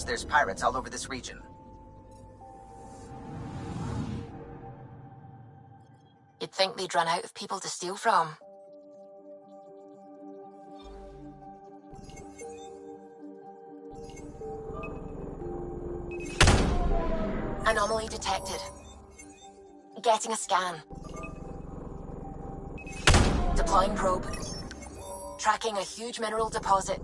there's pirates all over this region. You'd think they'd run out of people to steal from. Anomaly detected. Getting a scan. Deploying probe. Tracking a huge mineral deposit.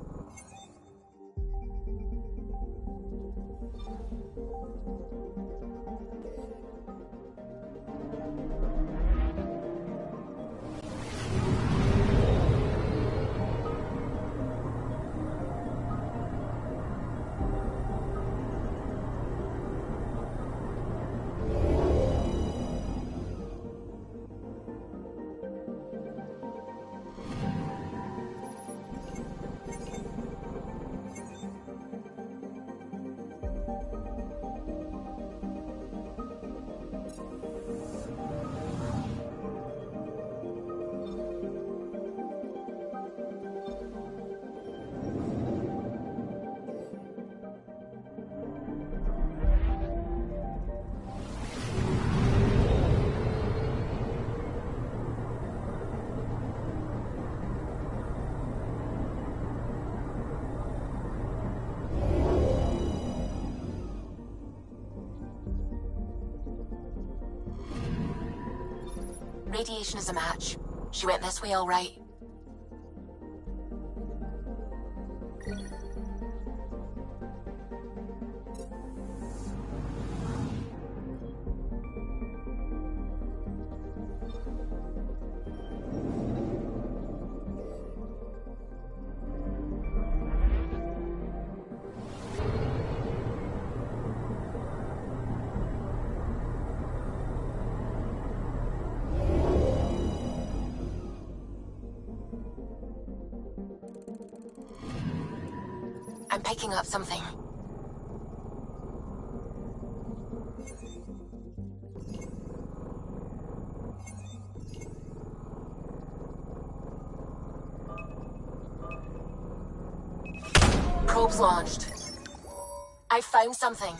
Radiation is a match. She went this way all right. I'm picking up something. Probe's launched. I found something.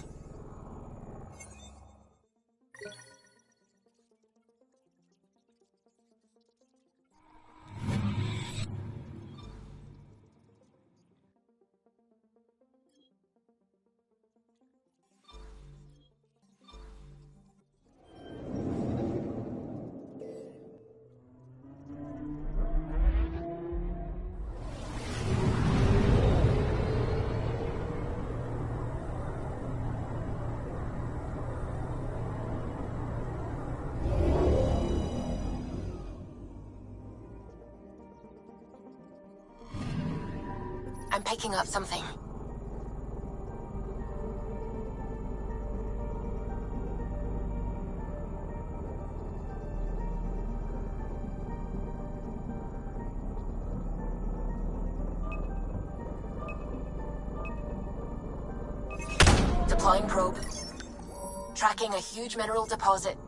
I'm picking up something. Deploying probe. Tracking a huge mineral deposit.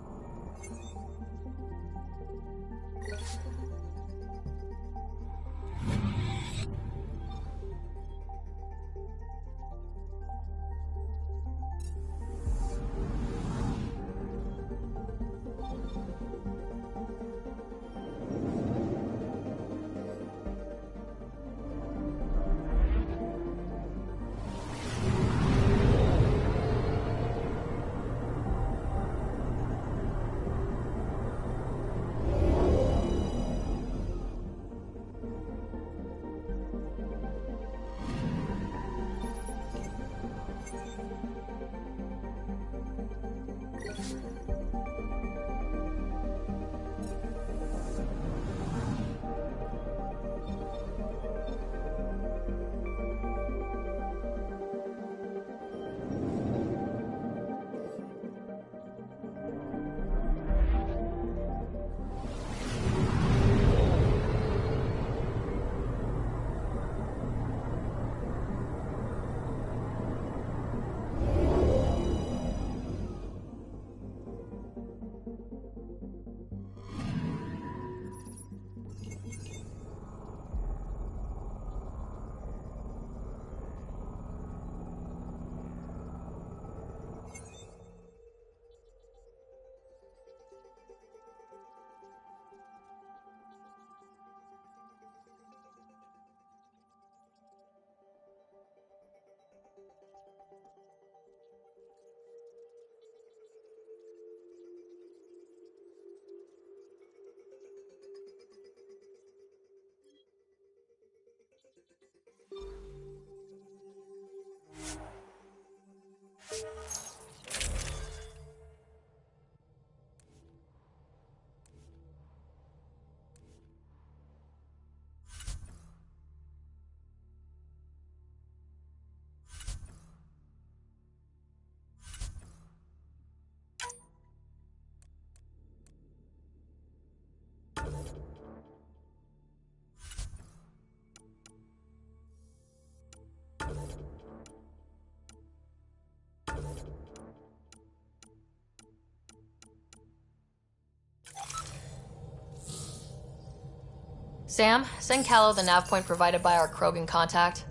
Sam, send Callow the nav point provided by our Krogan contact.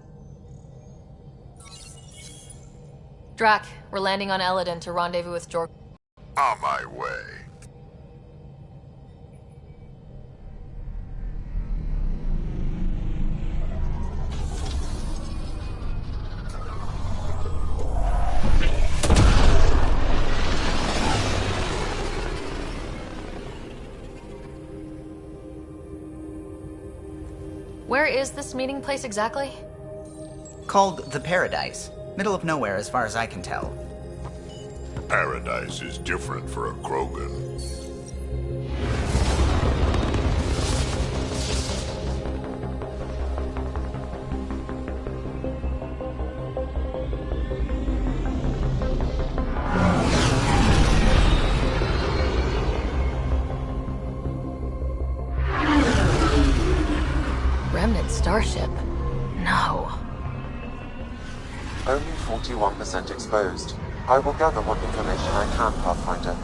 Drac, we're landing on Elaaden to rendezvous with Jor. On my way. Where is this meeting place exactly? Called the Paradise. Middle of nowhere as far as I can tell. Paradise is different for a Krogan. Remnant starship? No. Only 41% exposed. I will gather what information I can, Pathfinder.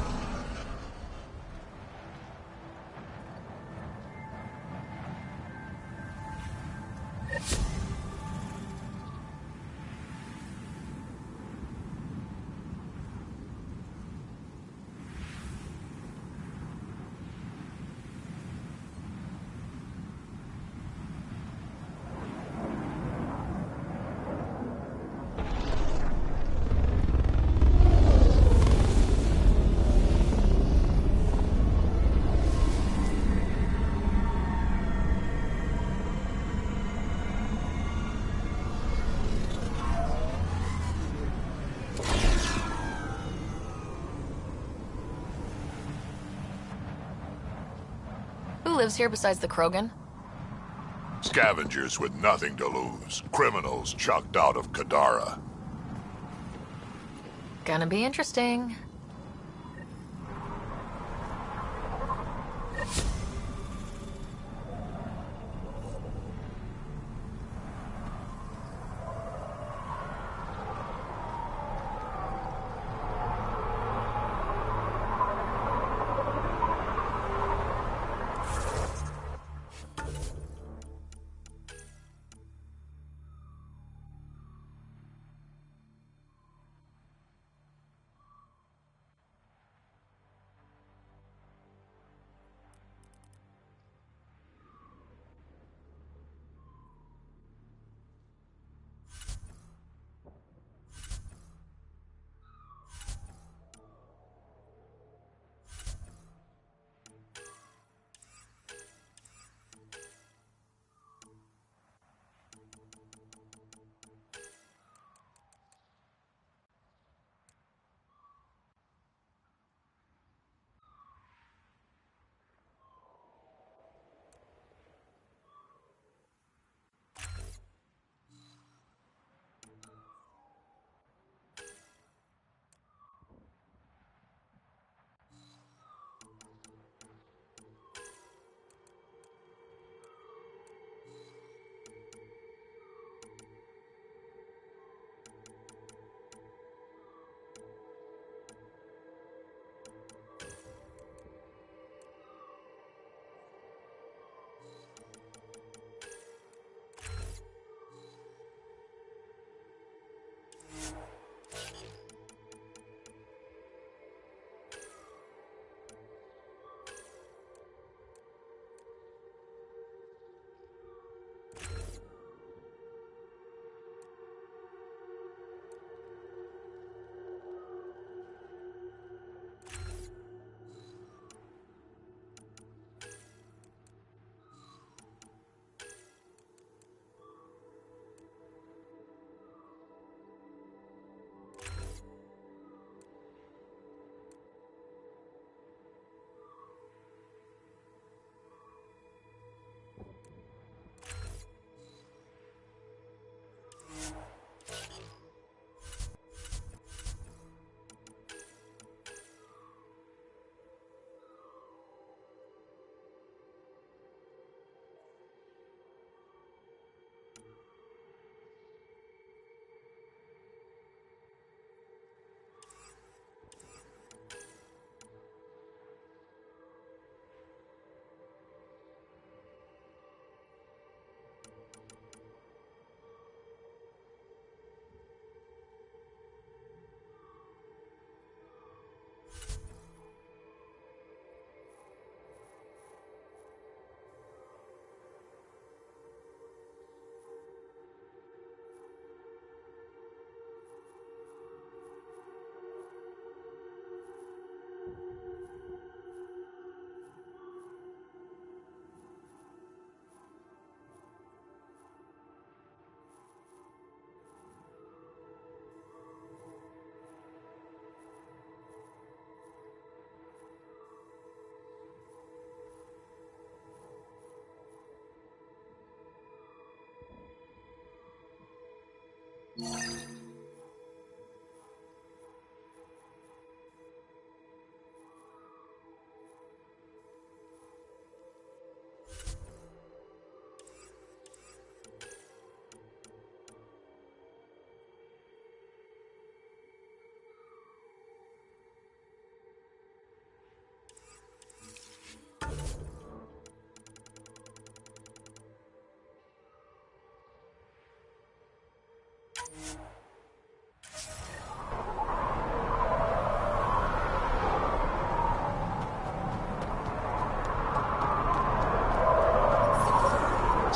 Who lives here besides the Krogan? Scavengers with nothing to lose. Criminals chucked out of Kadara. Gonna be interesting.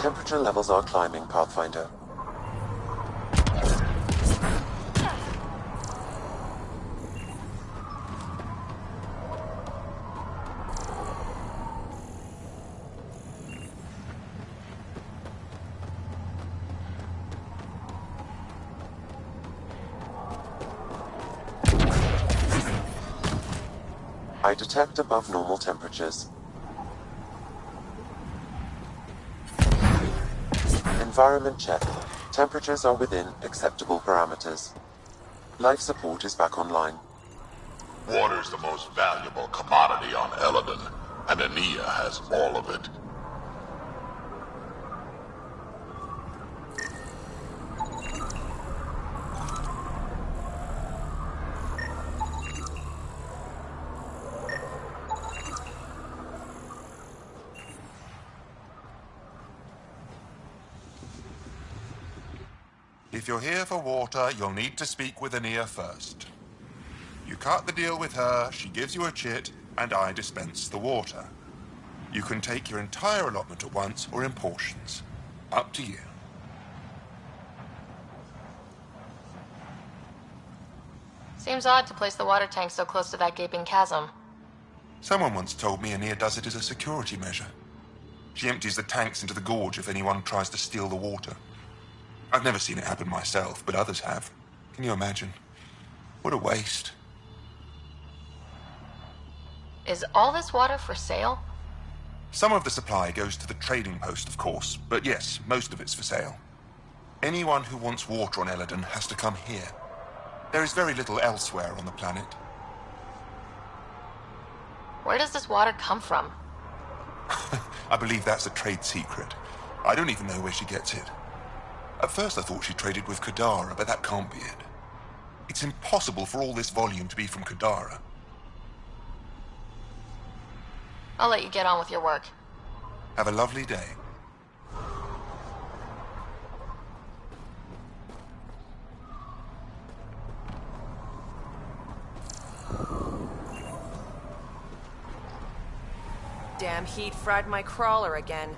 Temperature levels are climbing, Pathfinder. I detect above normal temperatures. Environment check. Temperatures are within acceptable parameters. Life support is back online. Water's the most valuable commodity on Elaaden, and Ania has all of it. If you're here for water, you'll need to speak with Ania first. You cut the deal with her, she gives you a chit, and I dispense the water. You can take your entire allotment at once or in portions. Up to you. Seems odd to place the water tank so close to that gaping chasm. Someone once told me Ania does it as a security measure. She empties the tanks into the gorge if anyone tries to steal the water. I've never seen it happen myself, but others have. Can you imagine? What a waste. Is all this water for sale? Some of the supply goes to the trading post, of course, but yes, most of it's for sale. Anyone who wants water on Elaaden has to come here. There is very little elsewhere on the planet. Where does this water come from? I believe that's a trade secret. I don't even know where she gets it. At first I thought she traded with Kadara, but that can't be it. It's impossible for all this volume to be from Kadara. I'll let you get on with your work. Have a lovely day. Damn heat fried my crawler again.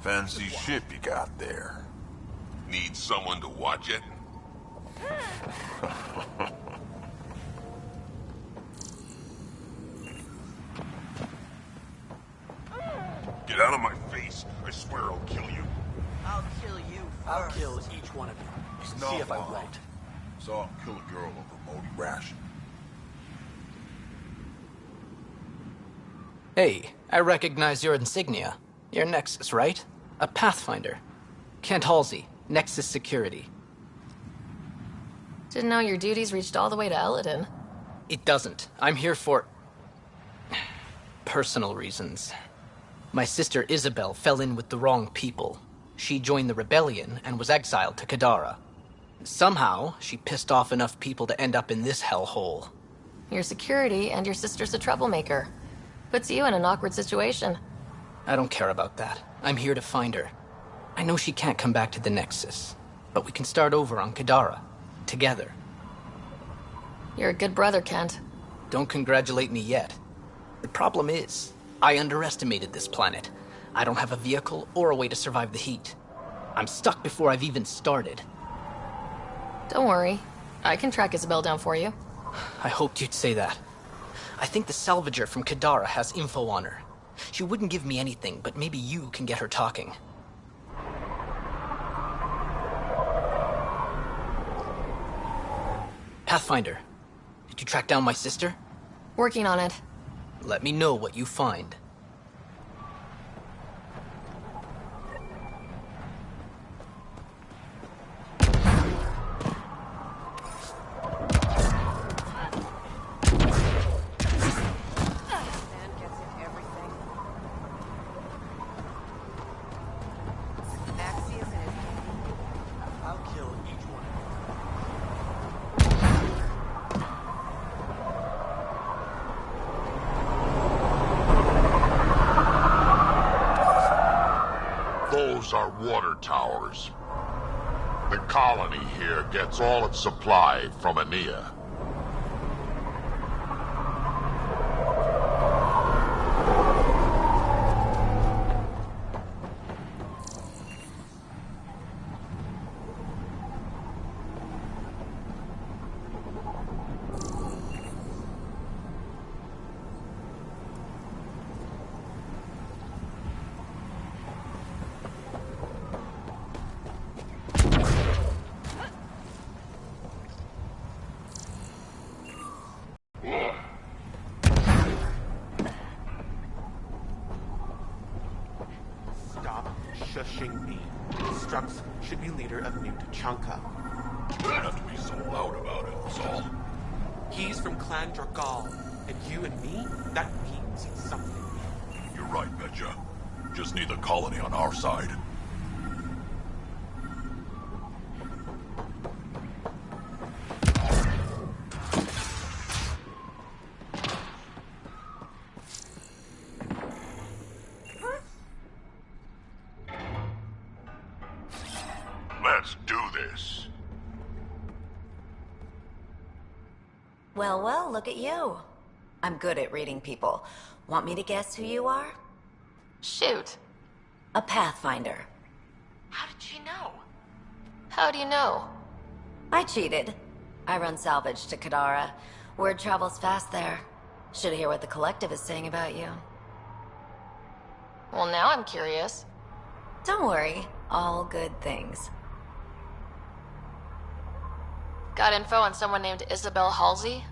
Fancy ship you got there. Need someone to watch it? Get out of my face. I swear I'll kill you. I'll kill you first. I'll kill each one of you. It's See not if I fun. won't. Saw him kill a girl over Modi ration. Hey, I recognize your insignia. Your Nexus, right? A Pathfinder. Kent Halsey, Nexus Security. Didn't know your duties reached all the way to Elaaden. It doesn't. I'm here for... personal reasons. My sister Isabel fell in with the wrong people. She joined the rebellion and was exiled to Kadara. Somehow, she pissed off enough people to end up in this hellhole. Your security and your sister's a troublemaker. Puts you in an awkward situation. I don't care about that. I'm here to find her. I know she can't come back to the Nexus, but we can start over on Kadara. Together. You're a good brother, Kent. Don't congratulate me yet. The problem is, I underestimated this planet. I don't have a vehicle or a way to survive the heat. I'm stuck before I've even started. Don't worry. I can track Isabel down for you. I hoped you'd say that. I think the salvager from Kadara has info on her. She wouldn't give me anything, but maybe you can get her talking. Pathfinder, did you track down my sister? Working on it. Let me know what you find. Sand gets in everything. Axios and his I'll kill each one. Those are water towers. The colony here gets all its supply from Ania. Stop shushing me. Strux should be leader of New Tachanka. You don't have to be so loud about it, Saul. He's from Clan Dragal, and you and me, that means something. You're right, Betcha. Just need the colony on our side. Let's do this. Well, well, look at you. I'm good at reading people. Want me to guess who you are? Shoot. A Pathfinder. How did she know? How do you know? I cheated. I run salvage to Kadara. Word travels fast there. Should hear what the Collective is saying about you. Well, now I'm curious. Don't worry. All good things. Got info on someone named Isabel Halsey?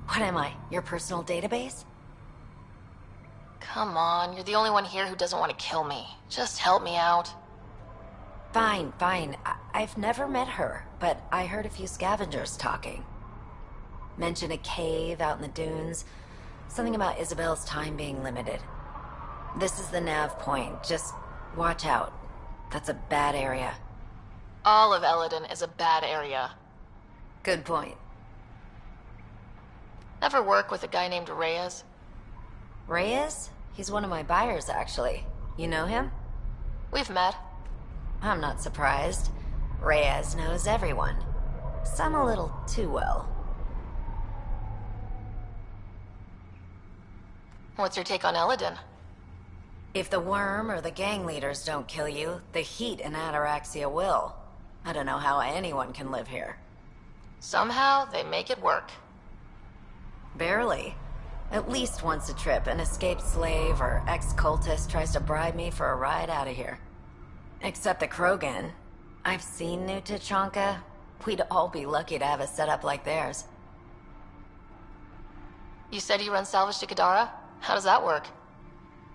What am I, your personal database? Come on, you're the only one here who doesn't want to kill me. Just help me out. Fine, fine. I've never met her, but I heard a few scavengers talking. Mentioned a cave out in the dunes. Something about Isabel's time being limited. This is the nav point. Just watch out. That's a bad area. All of Elaaden is a bad area. Good point. Ever work with a guy named Reyes? Reyes? He's one of my buyers, actually. You know him? We've met. I'm not surprised. Reyes knows everyone. Some a little too well. What's your take on Elaaden? If the worm or the gang leaders don't kill you, the heat in Ataraxia will. I don't know how anyone can live here. Somehow, they make it work. Barely. At least once a trip, an escaped slave or ex-cultist tries to bribe me for a ride out of here. Except the Krogan. I've seen New Tachanka. We'd all be lucky to have a setup like theirs. You said you run salvage to Kadara? How does that work?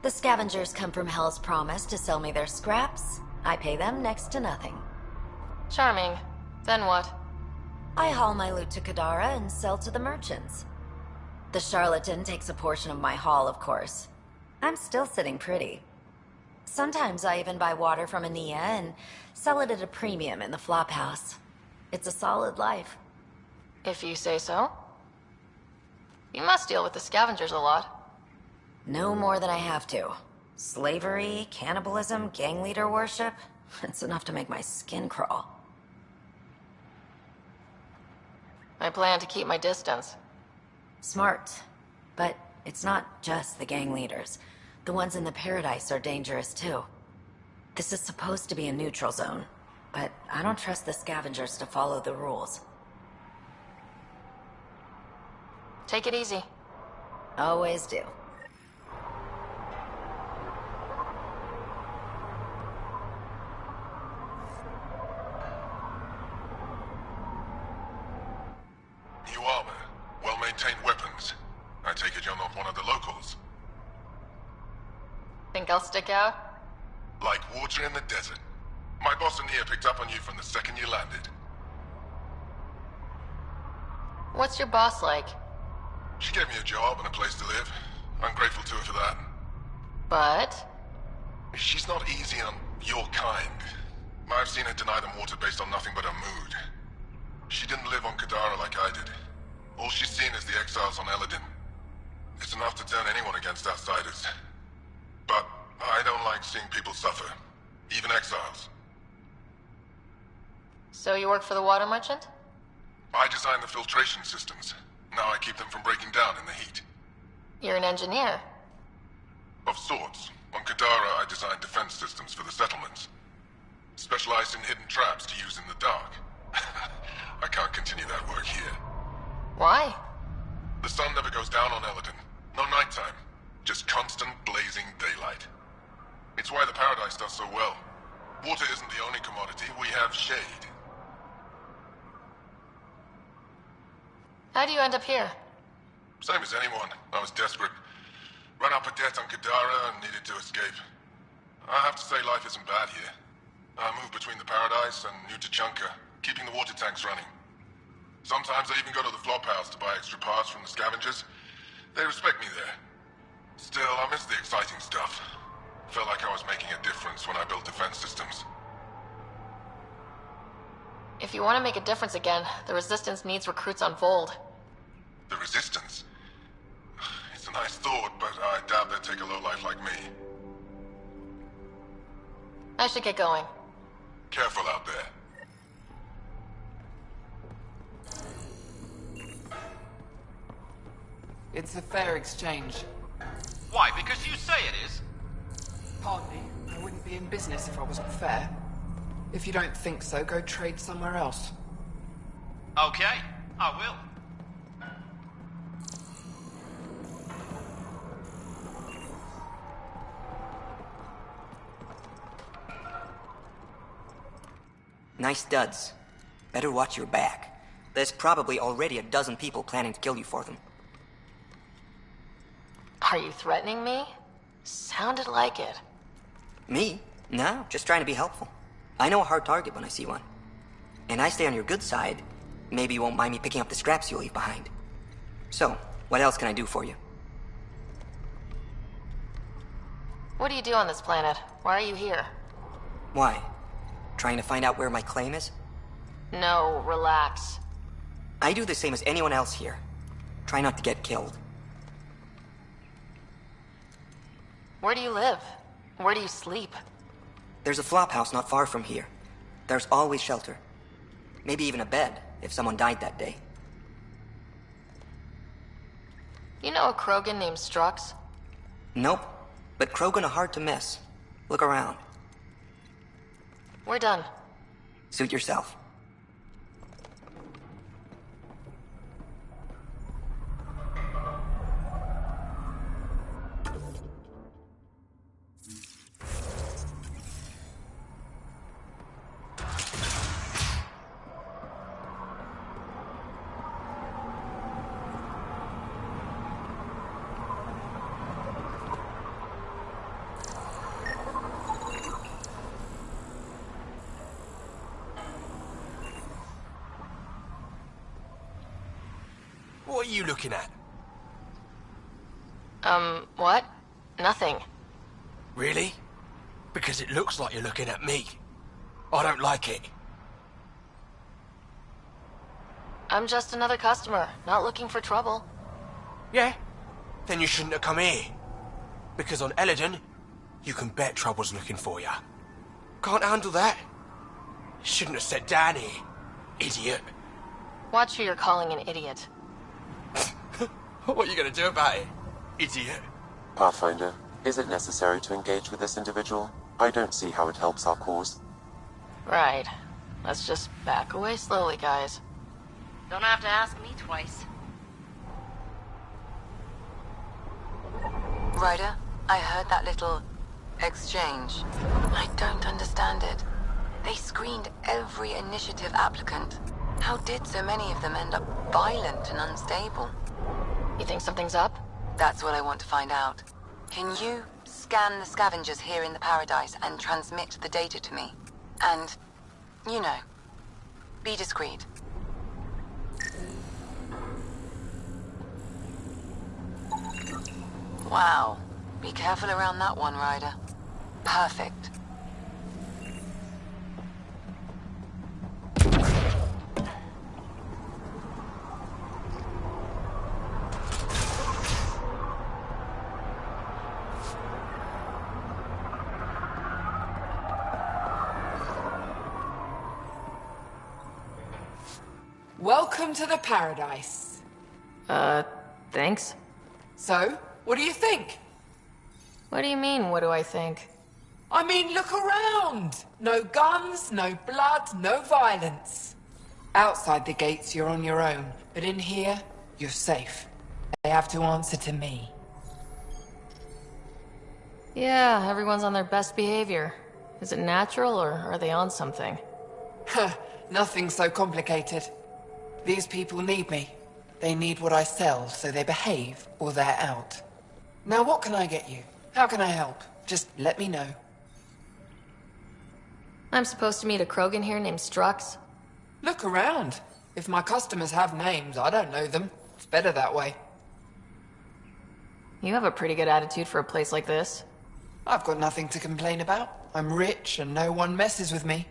The scavengers come from Hell's Promise to sell me their scraps. I pay them next to nothing. Charming. Then what? I haul my loot to Kadara and sell to the merchants. The charlatan takes a portion of my haul, of course. I'm still sitting pretty. Sometimes I even buy water from Ania and sell it at a premium in the flophouse. It's a solid life. If you say so. You must deal with the scavengers a lot. No more than I have to. Slavery, cannibalism, gang leader worship. It's enough to make my skin crawl. I plan to keep my distance. Smart. But it's not just the gang leaders. The ones in the Paradise are dangerous too. This is supposed to be a neutral zone, but I don't trust the scavengers to follow the rules. Take it easy. Always do. New armor, well-maintained weapons. I take it you're not one of the locals. Think I'll stick out? Like water in the desert. My boss Ania picked up on you from the second you landed. What's your boss like? She gave me a job and a place to live. I'm grateful to her for that. But? She's not easy on your kind. I've seen her deny them water based on nothing but her mood. She didn't live on Kadara like I did. All she's seen is the exiles on Elaaden. It's enough to turn anyone against outsiders. But I don't like seeing people suffer. Even exiles. So you work for the water merchant? I designed the filtration systems. Now I keep them from breaking down in the heat. You're an engineer. Of sorts. On Kadara, I designed defense systems for the settlements. Specialized in hidden traps to use in the dark. I can't continue that work here. Why? The sun never goes down on Elaaden. No nighttime. Just constant blazing daylight. It's why the Paradise does so well. Water isn't the only commodity. We have shade. How do you end up here? Same as anyone. I was desperate. Ran up a debt on Kadara and needed to escape. I have to say life isn't bad here. I moved between the Paradise and New Tachanka, keeping the water tanks running. Sometimes I even go to the flophouse to buy extra parts from the scavengers. They respect me there. Still, I miss the exciting stuff. Felt like I was making a difference when I built defense systems. If you want to make a difference again, the Resistance needs recruits on Vold. The Resistance? It's a nice thought, but I doubt they'd take a lowlife like me. I should get going. Careful out there. It's a fair exchange. Why? Because you say it is? Pardon me, I wouldn't be in business if I wasn't fair. If you don't think so, go trade somewhere else. Okay, I will. Nice duds. Better watch your back. There's probably already a dozen people planning to kill you for them. Are you threatening me? Sounded like it. Me? No, just trying to be helpful. I know a hard target when I see one. And I stay on your good side. Maybe you won't mind me picking up the scraps you leave behind. So, what else can I do for you? What do you do on this planet? Why are you here? Why? Trying to find out where my claim is? No, relax. I do the same as anyone else here. Try not to get killed. Where do you live? Where do you sleep? There's a flophouse not far from here. There's always shelter. Maybe even a bed, if someone died that day. You know a Krogan named Strux? Nope. But Krogan are hard to miss. Look around. We're done. Suit yourself. What are you looking at? What? Nothing. Really? Because it looks like you're looking at me. I don't like it. I'm just another customer, not looking for trouble. Yeah? Then you shouldn't have come here. Because on Elaaden, you can bet trouble's looking for you. Can't handle that? Shouldn't have sat down here, idiot. Watch who you're calling an idiot. What are you gonna do about it, idiot? Pathfinder, is it necessary to engage with this individual? I don't see how it helps our cause. Right. Let's just back away slowly, guys. Don't have to ask me twice. Ryder, I heard that little exchange. I don't understand it. They screened every initiative applicant. How did so many of them end up violent and unstable? You think something's up? That's what I want to find out. Can you scan the scavengers here in the Paradise and transmit the data to me? And, you know, be discreet. Wow. Be careful around that one, Ryder. Perfect. Welcome to the Paradise. Thanks? So, what do you think? What do you mean, what do I think? I mean, look around! No guns, no blood, no violence. Outside the gates, you're on your own. But in here, you're safe. They have to answer to me. Yeah, everyone's on their best behavior. Is it natural, or are they on something? Nothing so complicated. These people need me. They need what I sell, so they behave, or they're out. Now what can I get you? How can I help? Just let me know. I'm supposed to meet a Krogan here named Strux. Look around. If my customers have names, I don't know them. It's better that way. You have a pretty good attitude for a place like this. I've got nothing to complain about. I'm rich and no one messes with me.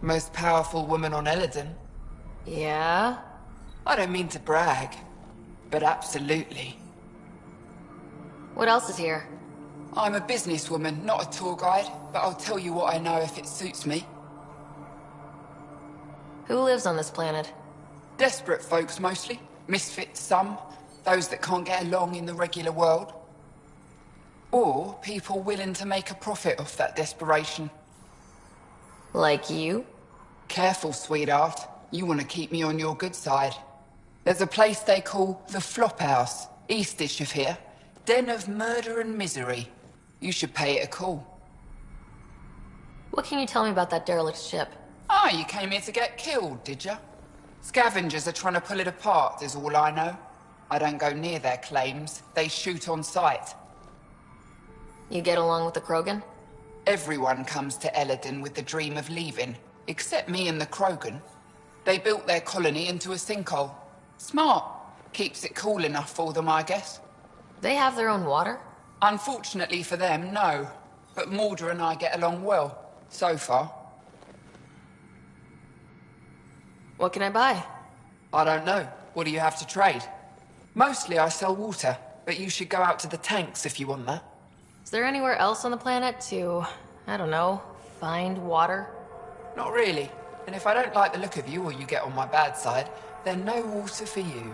Most powerful woman on Elaaden. Yeah? I don't mean to brag, but absolutely. What else is here? I'm a businesswoman, not a tour guide, but I'll tell you what I know if it suits me. Who lives on this planet? Desperate folks, mostly. Misfits, some. Those that can't get along in the regular world. Or people willing to make a profit off that desperation. Like you? Careful, sweetheart. You want to keep me on your good side. There's a place they call the Flop House, eastish of here. Den of murder and misery. You should pay it a call. What can you tell me about that derelict ship? Ah, you came here to get killed, did ya? Scavengers are trying to pull it apart, is all I know. I don't go near their claims. They shoot on sight. You get along with the Krogan? Everyone comes to Elaaden with the dream of leaving, except me and the Krogan. They built their colony into a sinkhole. Smart. Keeps it cool enough for them, I guess. They have their own water? Unfortunately for them, no. But Mordor and I get along well, so far. What can I buy? I don't know. What do you have to trade? Mostly I sell water, but you should go out to the tanks if you want that. Is there anywhere else on the planet to, I don't know, find water? Not really. And if I don't like the look of you or you get on my bad side, then no water for you.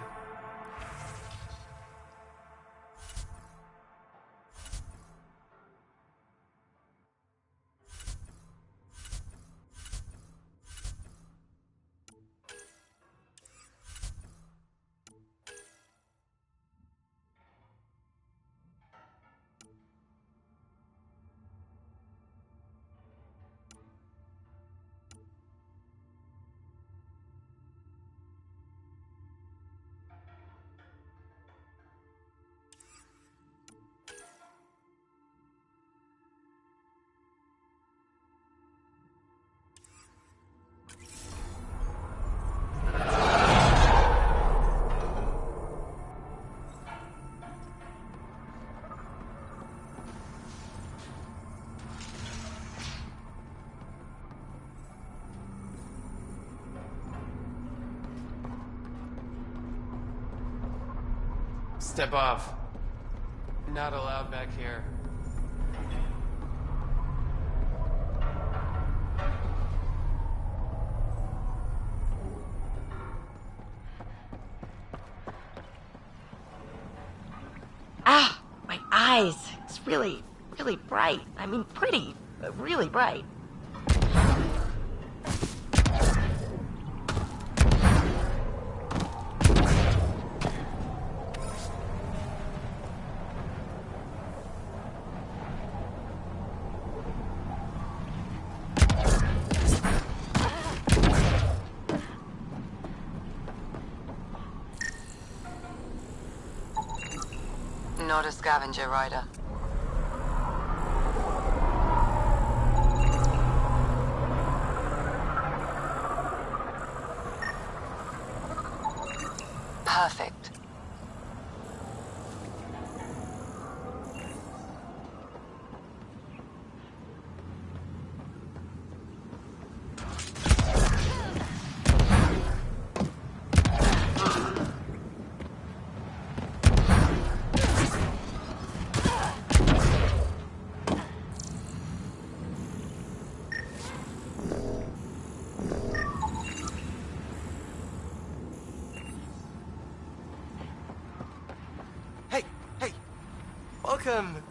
Step off. Not allowed back here. Ah, my eyes. It's really bright. I mean, pretty, but really bright. Not a scavenger rider. Perfect.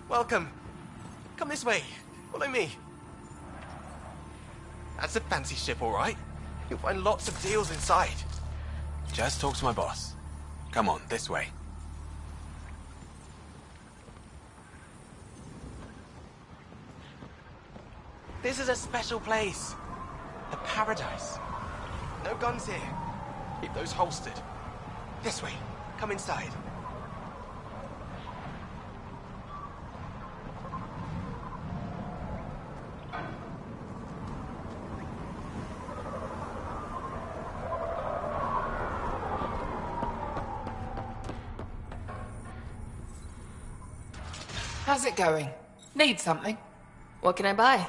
Welcome. Come this way. Follow me. That's a fancy ship, all right. You'll find lots of deals inside. Just talk to my boss. Come on, this way. This is a special place. The paradise. No guns here. Keep those holstered. This way. Come inside. How's it going? Need something? What can I buy?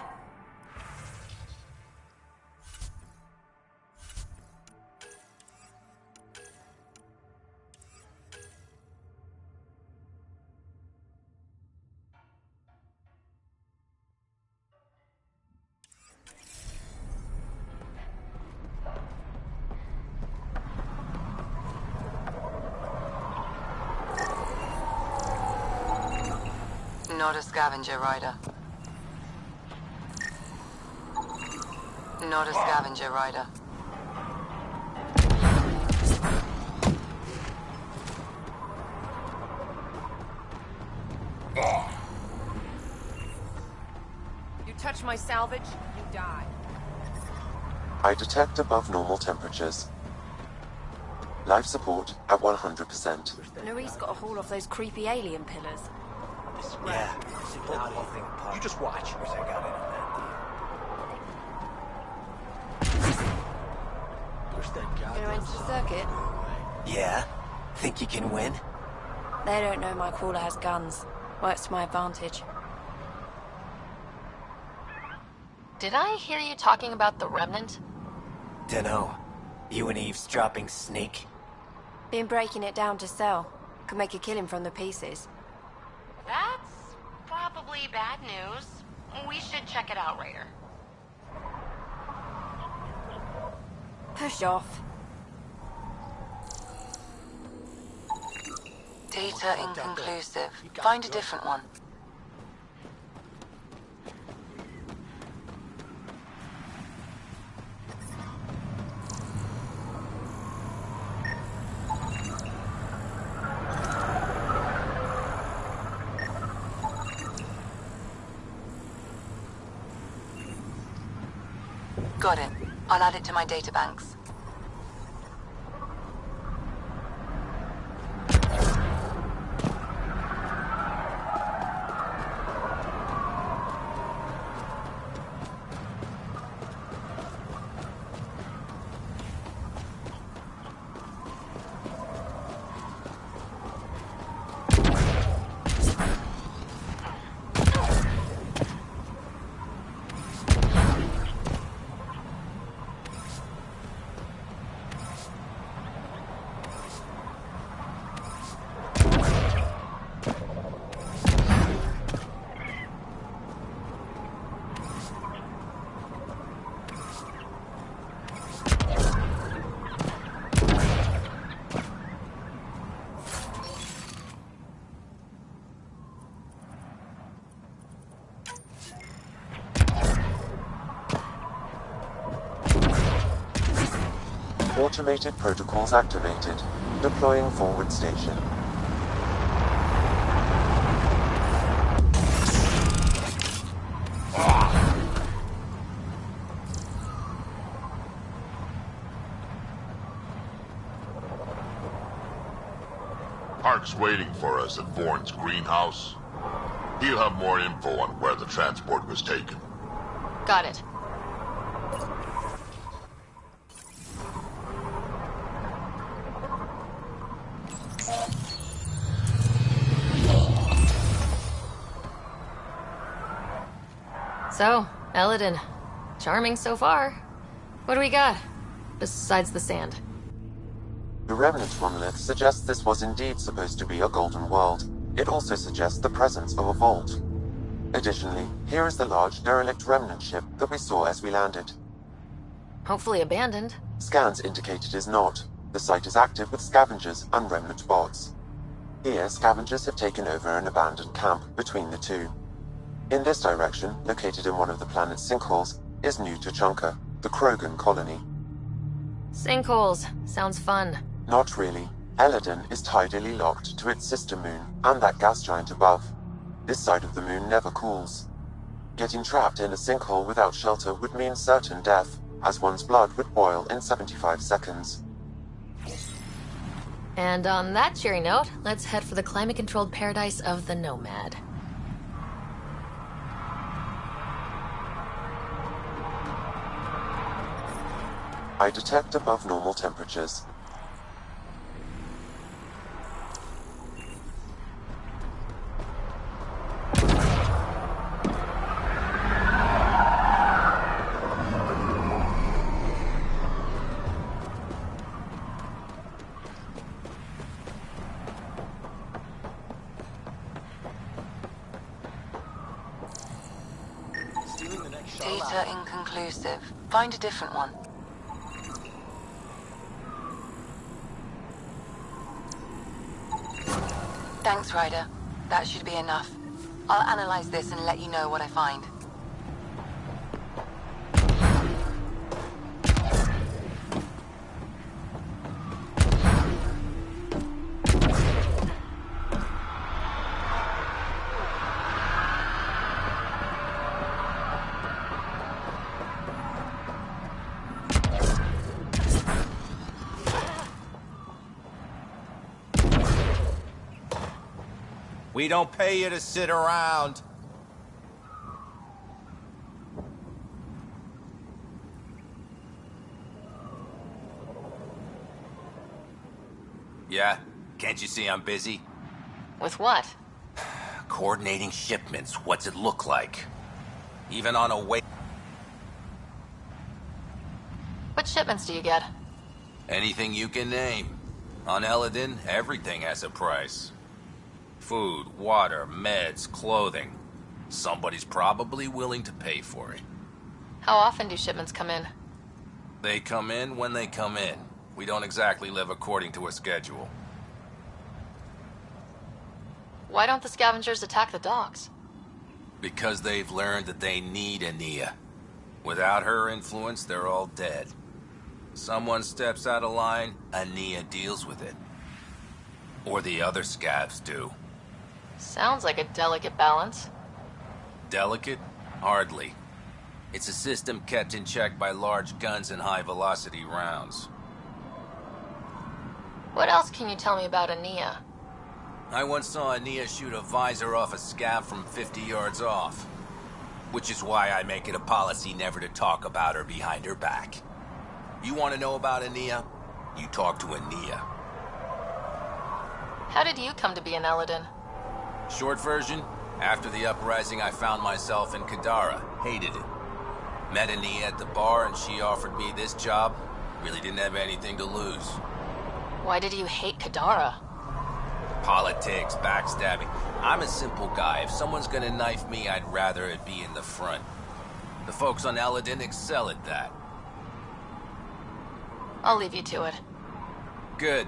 Not a scavenger rider. Not a scavenger rider. You touch my salvage, you die. I detect above normal temperatures. Life support at 100%. Nerys got to haul off those creepy alien pillars. Yeah. You just watch. Gonna enter the circuit? Yeah. Think you can win? They don't know my crawler has guns. Works to my advantage. Did I hear you talking about the Remnant? Dunno. You an eavesdropping sneak? Been breaking it down to sell. Could make a killing from the pieces. That's probably bad news. We should check it out, Raider. Push off. Data inconclusive. Find a different one. Got it. I'll add it to my databanks. Automated protocols activated. Deploying forward station. Hark's waiting for us at Vorn's greenhouse. He'll have more info on where the transport was taken. Got it. So, Elaaden. Charming so far. What do we got? Besides the sand. The remnant monolith suggests this was indeed supposed to be a golden world. It also suggests the presence of a vault. Additionally, here is the large derelict remnant ship that we saw as we landed. Hopefully abandoned. Scans indicate it is not. The site is active with scavengers and remnant bots. Here, scavengers have taken over an abandoned camp between the two. In this direction, located in one of the planet's sinkholes, is New Tuchanka, the Krogan colony. Sinkholes. Sounds fun. Not really. Elaaden is tidally locked to its sister moon and that gas giant above. This side of the moon never cools. Getting trapped in a sinkhole without shelter would mean certain death, as one's blood would boil in 75 seconds. And on that cheery note, let's head for the climate-controlled paradise of the Nomad. I detect above normal temperatures. Data inconclusive. Find a different one. Thanks, Ryder. That should be enough. I'll analyze this and let you know what I find. We don't pay you to sit around. Yeah? Can't you see I'm busy? With what? Coordinating shipments. What's it look like? Even on a way... What shipments do you get? Anything you can name. On Elaaden, everything has a price. Food, water, meds, clothing. Somebody's probably willing to pay for it. How often do shipments come in? They come in when they come in. We don't exactly live according to a schedule. Why don't the scavengers attack the docks? Because they've learned that they need Ania. Without her influence, they're all dead. Someone steps out of line, Ania deals with it. Or the other scavs do. Sounds like a delicate balance. Delicate? Hardly. It's a system kept in check by large guns and high-velocity rounds. What else can you tell me about Ania? I once saw Ania shoot a visor off a scav from 50 yards off. Which is why I make it a policy never to talk about her behind her back. You want to know about Ania? You talk to Ania. How did you come to be an Elaaden? Short version, after the uprising I found myself in Kadara. Hated it. Met Ania at the bar and she offered me this job. Really didn't have anything to lose. Why did you hate Kadara? Politics, backstabbing. I'm a simple guy. If someone's gonna knife me, I'd rather it be in the front. The folks on Elaaden excel at that. I'll leave you to it. Good.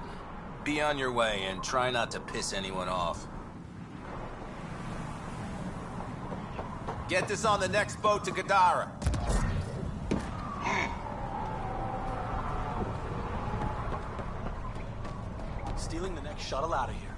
Be on your way and try not to piss anyone off. Get this on the next boat to Kadara. stealing the next shuttle out of here.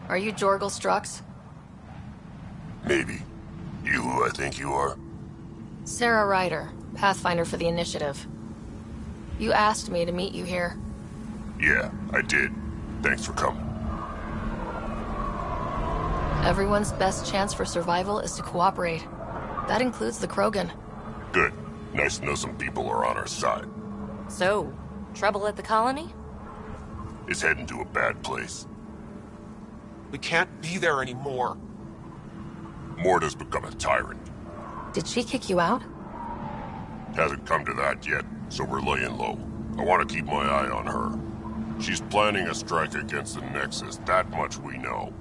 Are you Jorgal Strux? Maybe. You who I think you are? Sarah Ryder, Pathfinder for the Initiative. You asked me to meet you here. Yeah, I did. Thanks for coming. Everyone's best chance for survival is to cooperate. That includes the Krogan. Good. Nice to know some people are on our side. So, trouble at the colony? It's heading to a bad place. We can't be there anymore. Morta's become a tyrant. Did she kick you out? Hasn't come to that yet, so we're laying low. I want to keep my eye on her. She's planning a strike against the Nexus, that much we know.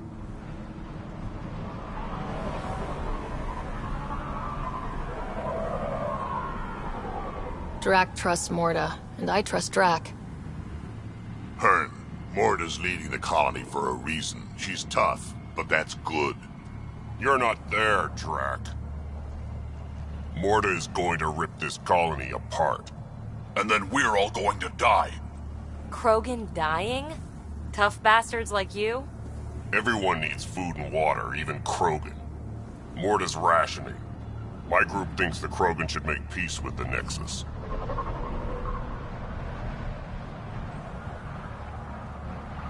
Drac trusts Morta, and I trust Drac. Hearn, Morta's leading the colony for a reason. She's tough, but that's good. You're not there, Drac. Morta is going to rip this colony apart. And then we're all going to die. Krogan dying? Tough bastards like you? Everyone needs food and water, even Krogan. Morta's rationing. My group thinks the Krogan should make peace with the Nexus.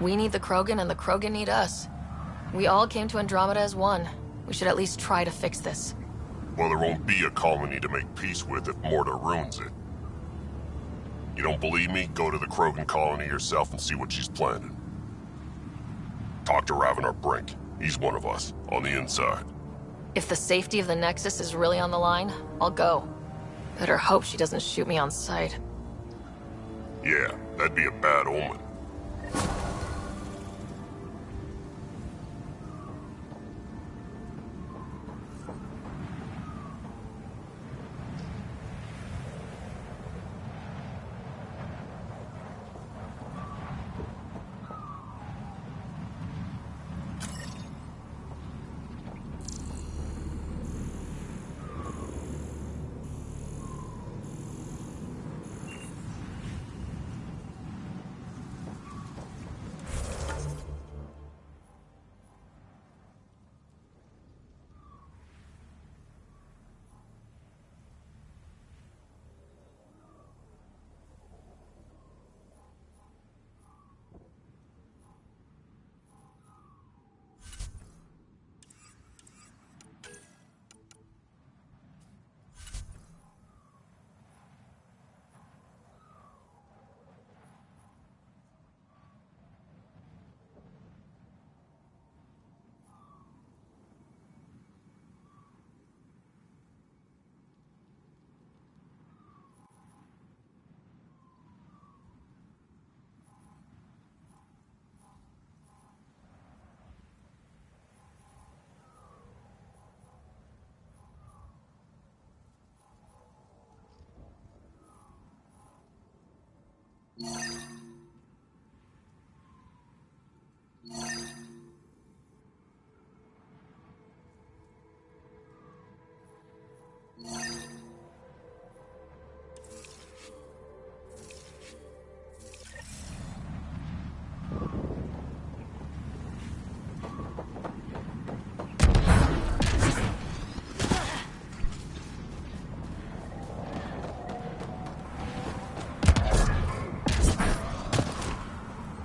We need the Krogan and the Krogan need us. We all came to Andromeda as one. We should at least try to fix this. Well, there won't be a colony to make peace with if Morta ruins it. You don't believe me? Go to the Krogan colony yourself and see what she's planning. Talk to Ravenar Brink. He's one of us, on the inside. If the safety of the Nexus is really on the line, I'll go. Better hope she doesn't shoot me on sight. Yeah, that'd be a bad omen.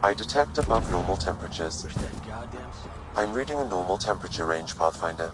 I detect above normal temperatures. I'm reading a normal temperature range, Pathfinder.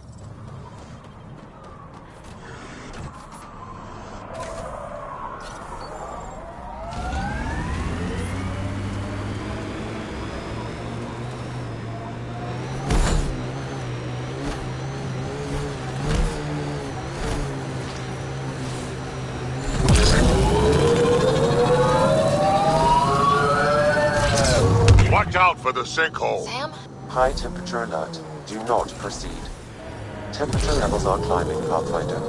Watch out for the sinkhole. Sam? High temperature alert. Do not proceed. Temperature levels are climbing, Pathfinder.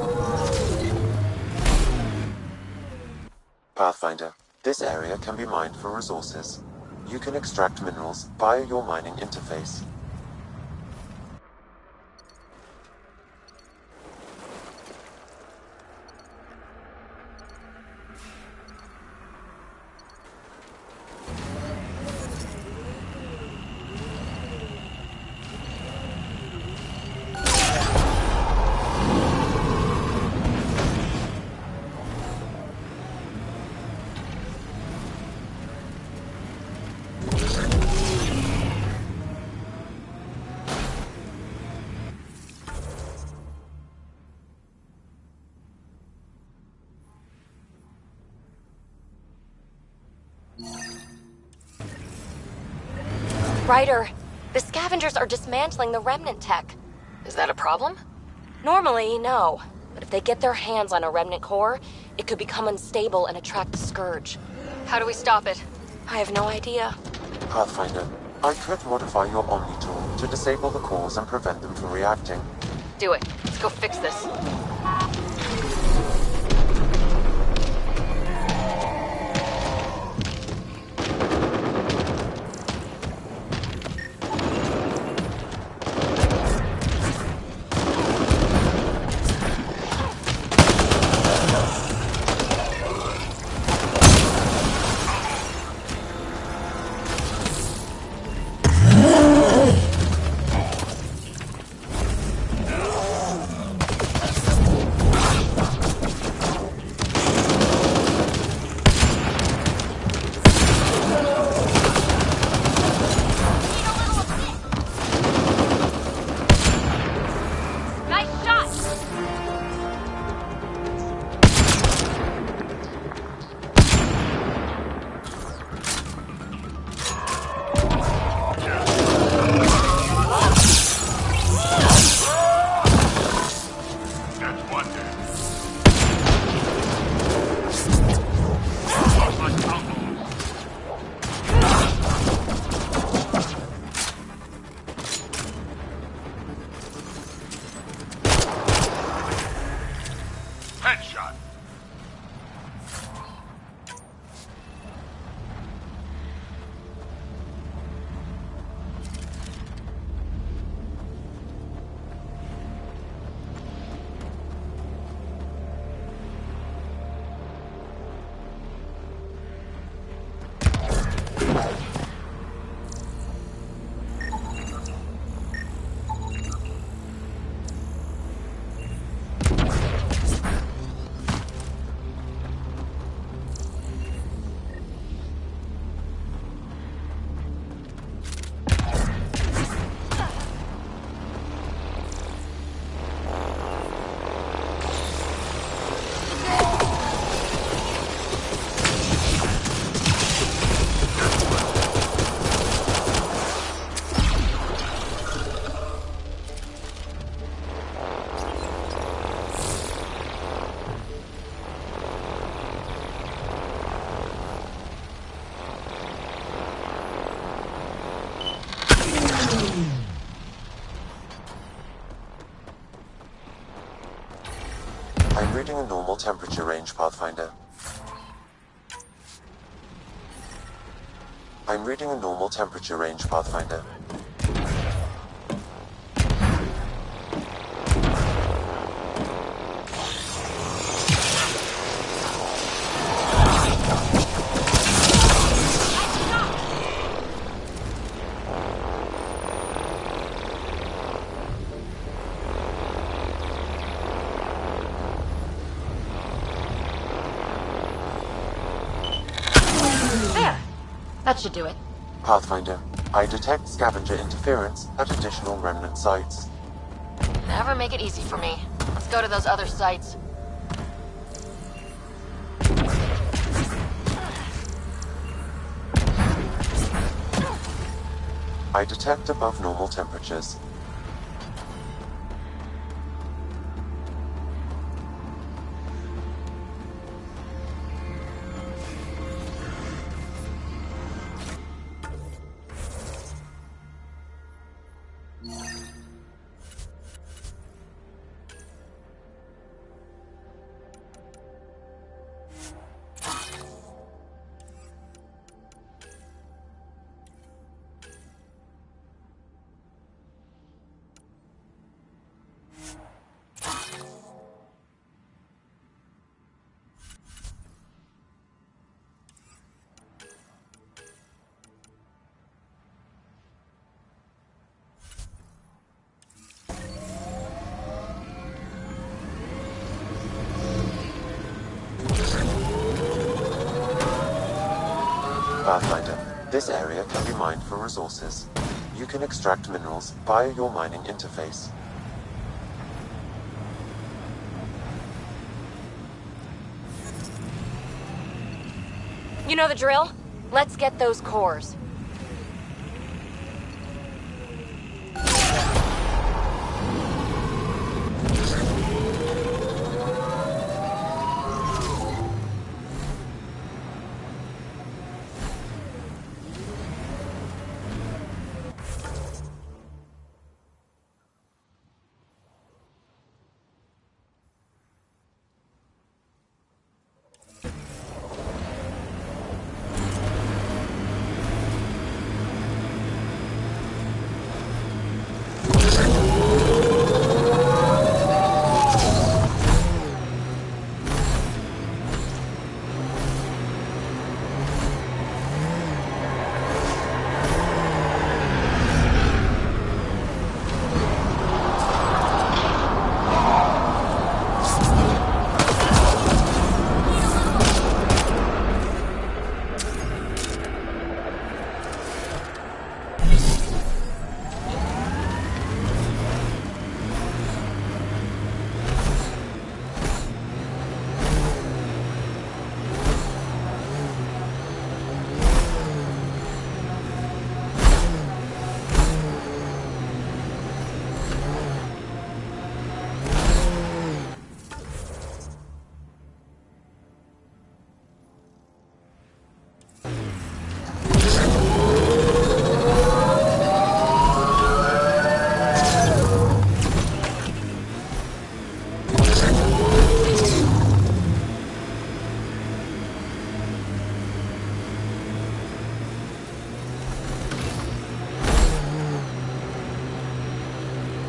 Pathfinder, this area can be mined for resources. You can extract minerals via your mining interface. Ryder, the scavengers are dismantling the remnant tech. Is that a problem? Normally, no. But if they get their hands on a remnant core, it could become unstable and attract the Scourge. How do we stop it? I have no idea. Pathfinder, I could modify your Omni tool to disable the cores and prevent them from reacting. Do it. Let's go fix this. I'm reading a normal temperature range, Pathfinder. I'm reading a normal temperature range, Pathfinder. That should do it. Pathfinder, I detect scavenger interference at additional remnant sites. Never make it easy for me. Let's go to those other sites. I detect above normal temperatures. Pathfinder, this area can be mined for resources. You can extract minerals via your mining interface. You know the drill? Let's get those cores.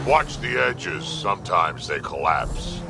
Watch the edges. Sometimes they collapse.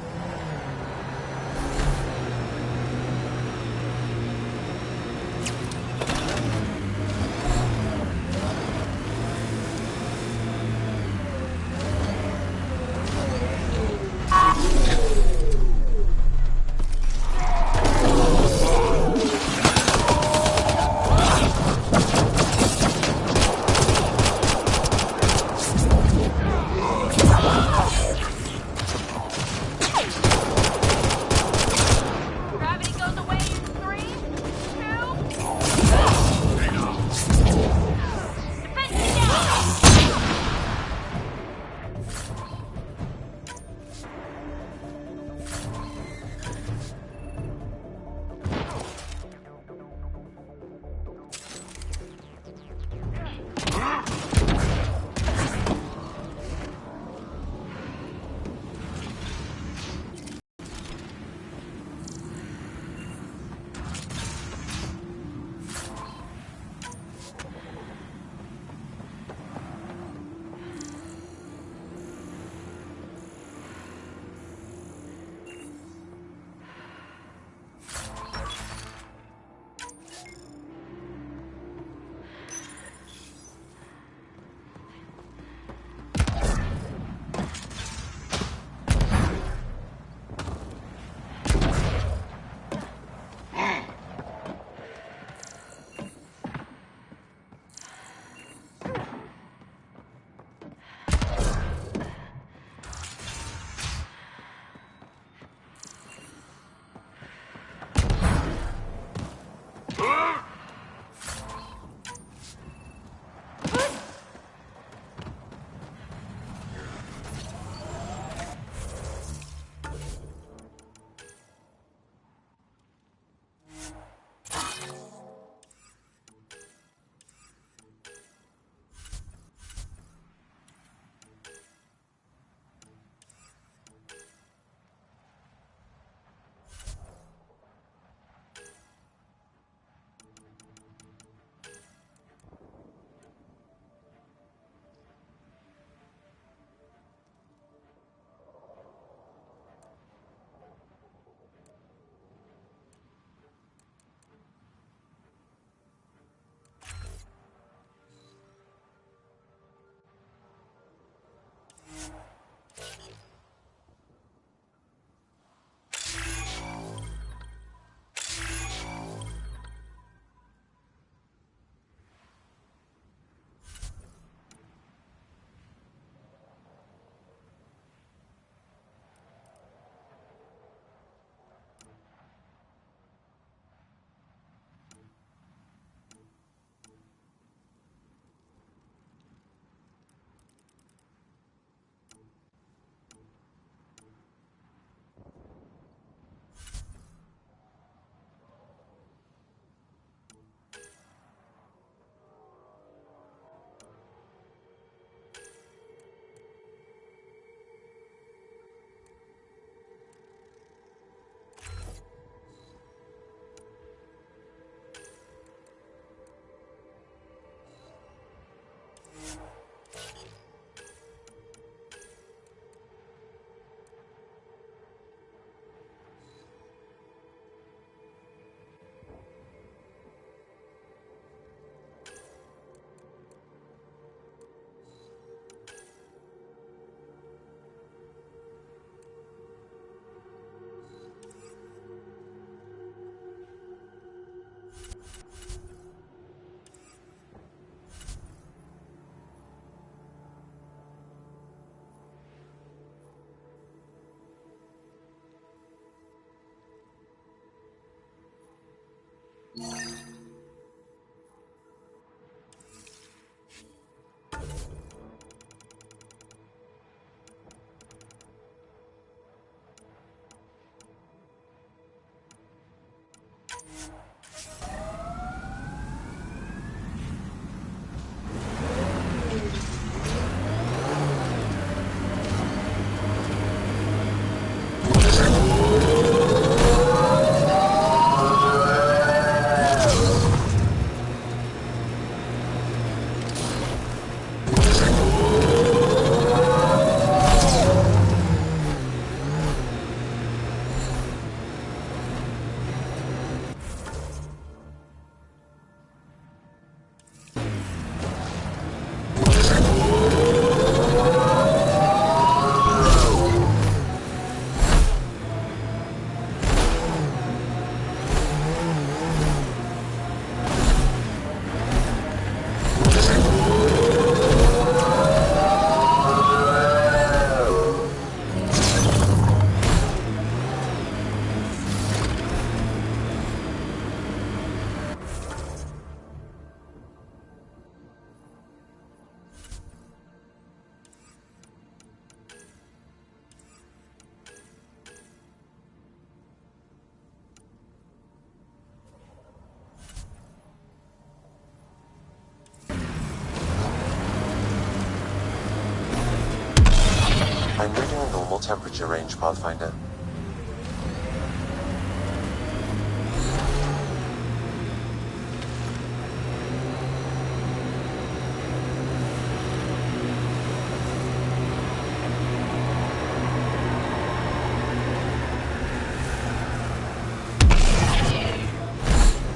temperature range, Pathfinder.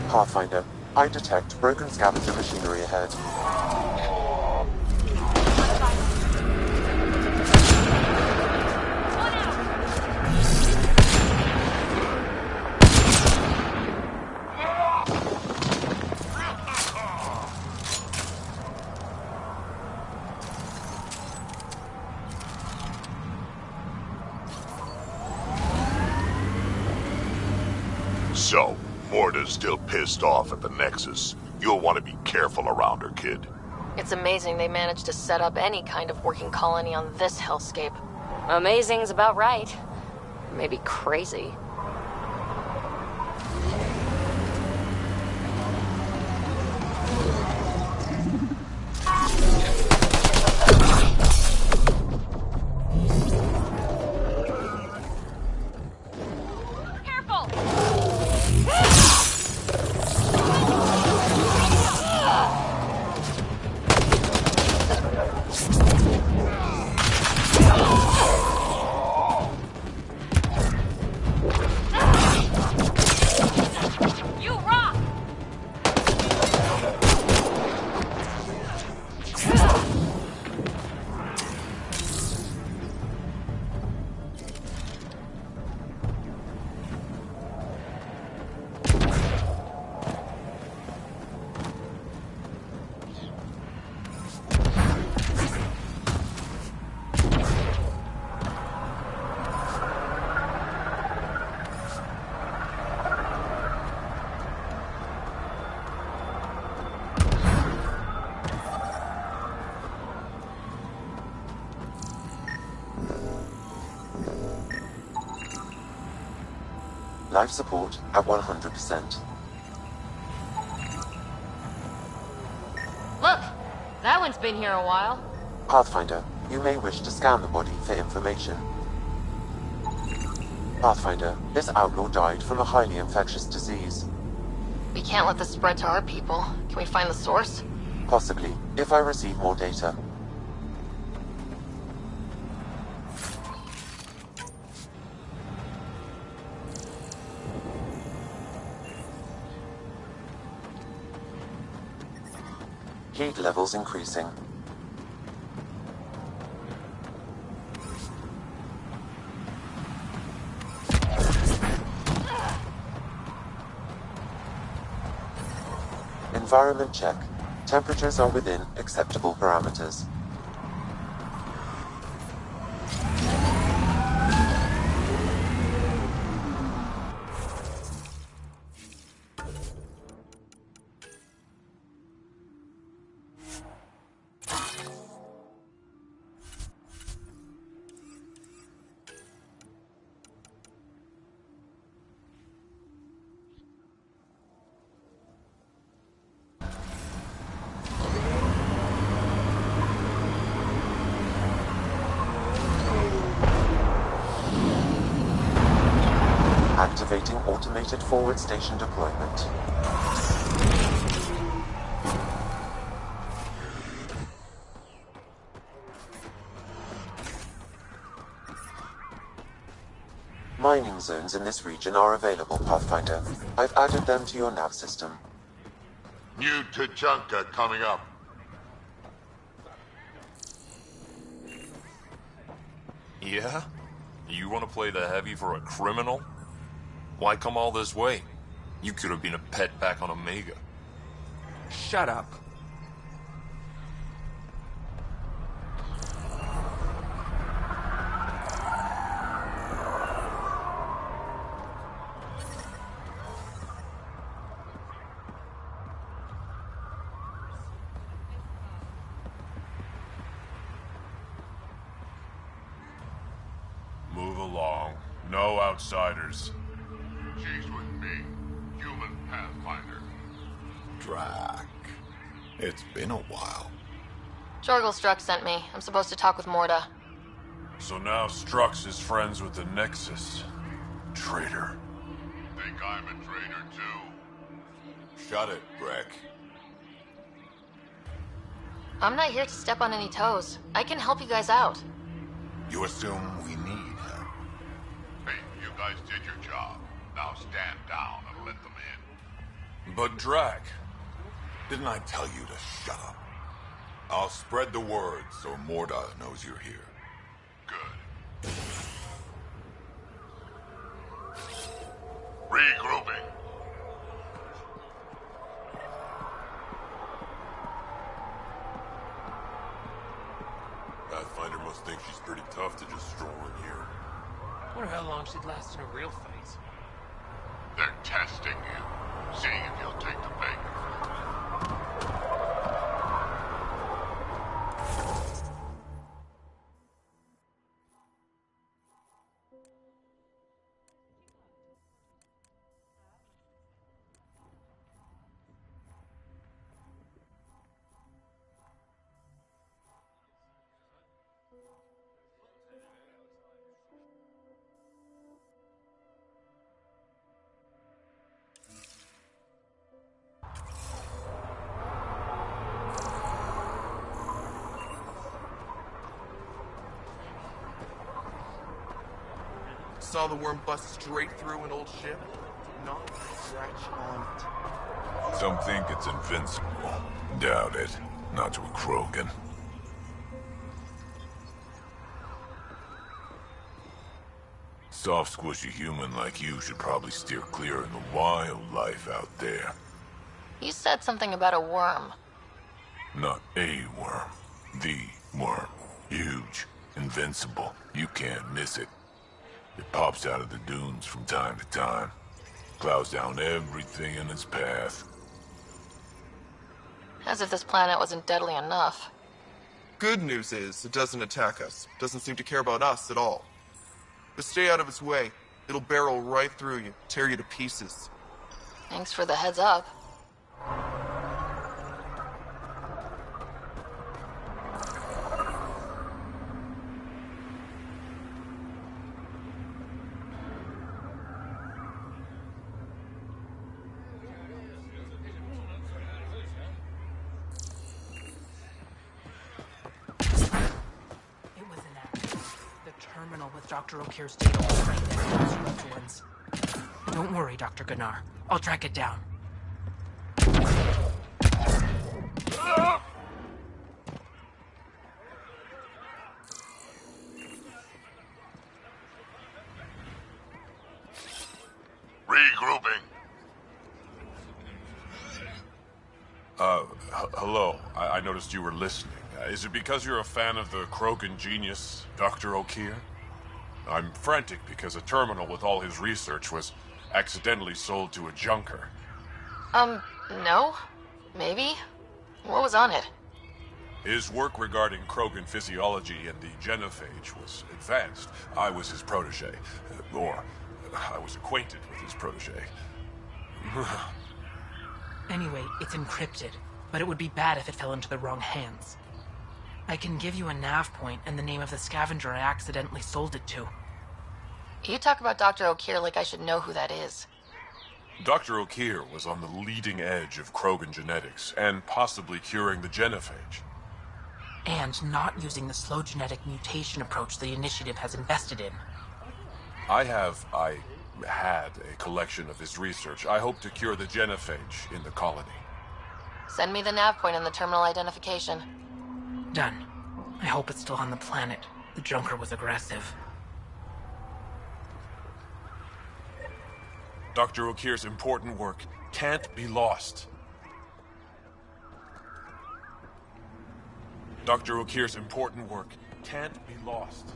Pathfinder, I detect broken scavenger machinery ahead. So, Morta's still pissed off at the Nexus. You'll want to be careful around her, kid. It's amazing they managed to set up any kind of working colony on this hellscape. Amazing's about right. Maybe crazy. Life support at 100%. Look! That one's been here a while. Pathfinder, you may wish to scan the body for information. Pathfinder, this outlaw died from a highly infectious disease. We can't let this spread to our people. Can we find the source? Possibly, if I receive more data. Heat levels increasing. Environment check. Temperatures are within acceptable parameters. Activating automated forward station deployment. Mining zones in this region are available, Pathfinder. I've added them to your nav system. New Tachanka coming up. Yeah? You want to play the heavy for a criminal? Why come all this way? You could have been a pet back on Omega. Shut up. Move along. No outsiders. She's with me, human Pathfinder. Drac. It's been a while. Jorgelstruck sent me. I'm supposed to talk with Morta. So now Strux is friends with the Nexus. Traitor. Think I'm a traitor too? Shut it, Breck. I'm not here to step on any toes. I can help you guys out. You assume we need help? Hey, you guys did your job. Now stand down and let them in. But Drac, didn't I tell you to shut up? I'll spread the word so Morda knows you're here. Good. Regrouping. Pathfinder must think she's pretty tough to just stroll in here. Wonder how long she'd last in a real fight. They're testing you, seeing if you'll take the bait. Saw the worm bust straight through an old ship. Not a scratch on it. Some think it's invincible. Doubt it. Not to a Krogan. Soft, squishy human like you should probably steer clear of the wildlife out there. You said something about a worm. Not a worm. The worm. Huge. Invincible. You can't miss it. It pops out of the dunes from time to time. Plows down everything in its path. As if this planet wasn't deadly enough. Good news is, it doesn't attack us. Doesn't seem to care about us at all. But stay out of its way. It'll barrel right through you, tear you to pieces. Thanks for the heads up. Dr. O'Kear's data was right there in those loved ones. Don't worry, Dr. Gunnar. I'll track it down. Regrouping. Hello. I noticed you were listening. Is it because you're a fan of the Krogan genius, Dr. O'Kear? I'm frantic because a terminal with all his research was accidentally sold to a junker. No? Maybe? What was on it? His work regarding Krogan physiology and the genophage was advanced. I was his protege. Or, I was acquainted with his protege. Anyway, it's encrypted, but it would be bad if it fell into the wrong hands. I can give you a nav point and the name of the scavenger I accidentally sold it to. You talk about Dr. O'Kear like I should know who that is. Dr. O'Kear was on the leading edge of Krogan genetics, and possibly curing the genophage. And not using the slow genetic mutation approach the Initiative has invested in. I had a collection of his research. I hope to cure the genophage in the colony. Send me the nav point and the terminal identification. Done. I hope it's still on the planet. The junker was aggressive. Dr. O'Kear's important work can't be lost. Dr. O'Kear's important work can't be lost.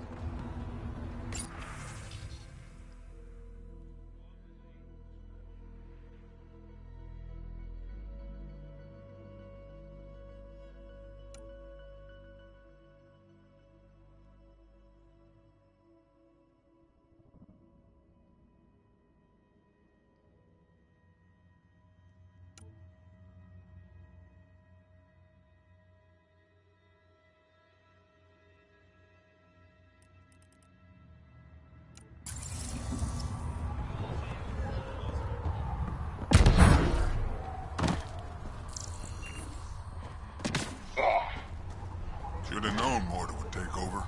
Should have known Morta would take over.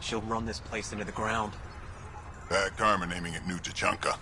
She'll run this place into the ground. Bad karma naming it New Tachanka.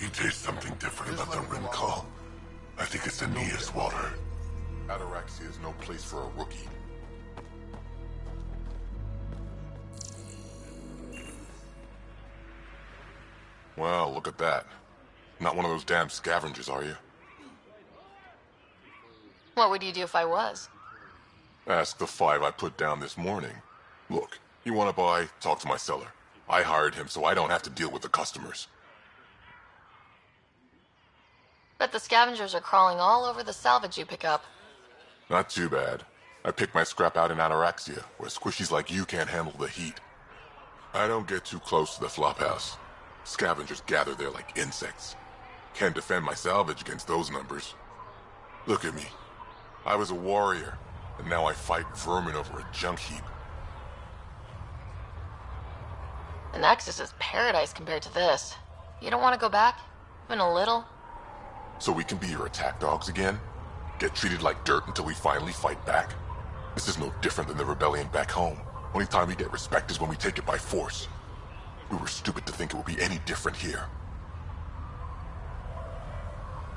You taste something different about the rim call. I think it's Aeneas water. Ataraxia is no place for a rookie. Well, look at that. Not one of those damn scavengers, are you? What would you do if I was? Ask the 5 I put down this morning. Look, you want to buy? Talk to my seller. I hired him so I don't have to deal with the customers. Bet the scavengers are crawling all over the salvage you pick up. Not too bad. I pick my scrap out in Ataraxia, where squishies like you can't handle the heat. I don't get too close to the flophouse. Scavengers gather there like insects. Can't defend my salvage against those numbers. Look at me. I was a warrior, and now I fight vermin over a junk heap. The Nexus is paradise compared to this. You don't want to go back? Even a little? So we can be your attack dogs again? Get treated like dirt until we finally fight back? This is no different than the rebellion back home. Only time we get respect is when we take it by force. We were stupid to think it would be any different here.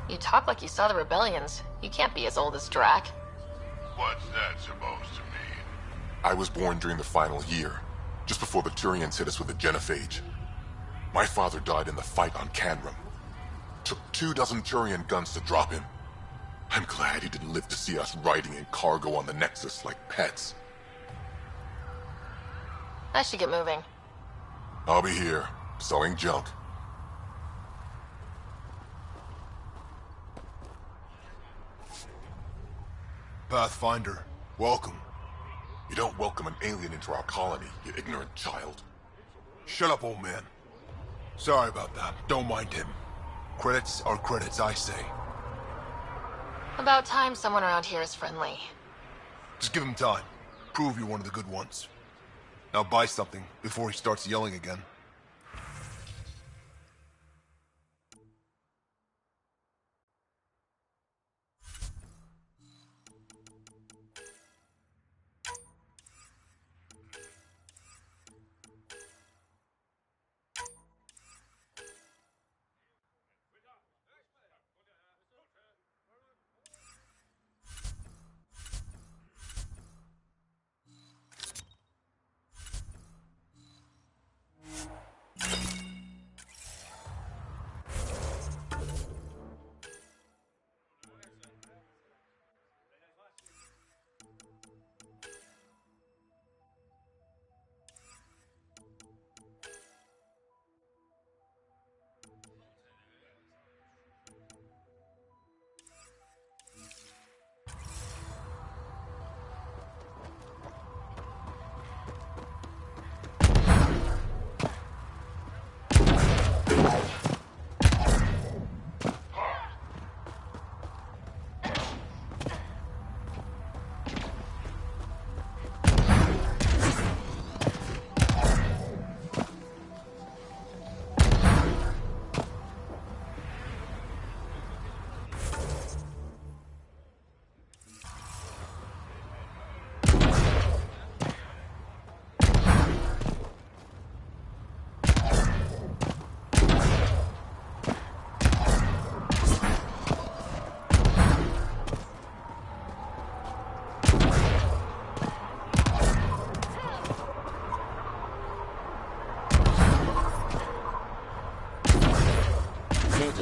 You talk like you saw the rebellions. You can't be as old as Drac. What's that supposed to mean? I was born during the final year, just before the Turians hit us with the genophage. My father died in the fight on Canrum. Took 24 Turian guns to drop him. I'm glad he didn't live to see us riding in cargo on the Nexus like pets. I should get moving. I'll be here, selling junk. Pathfinder, welcome. You don't welcome an alien into our colony, you ignorant child. Shut up, old man. Sorry about that. Don't mind him. Credits are credits, I say. About time someone around here is friendly. Just give him time. Prove you're one of the good ones. Now buy something before he starts yelling again.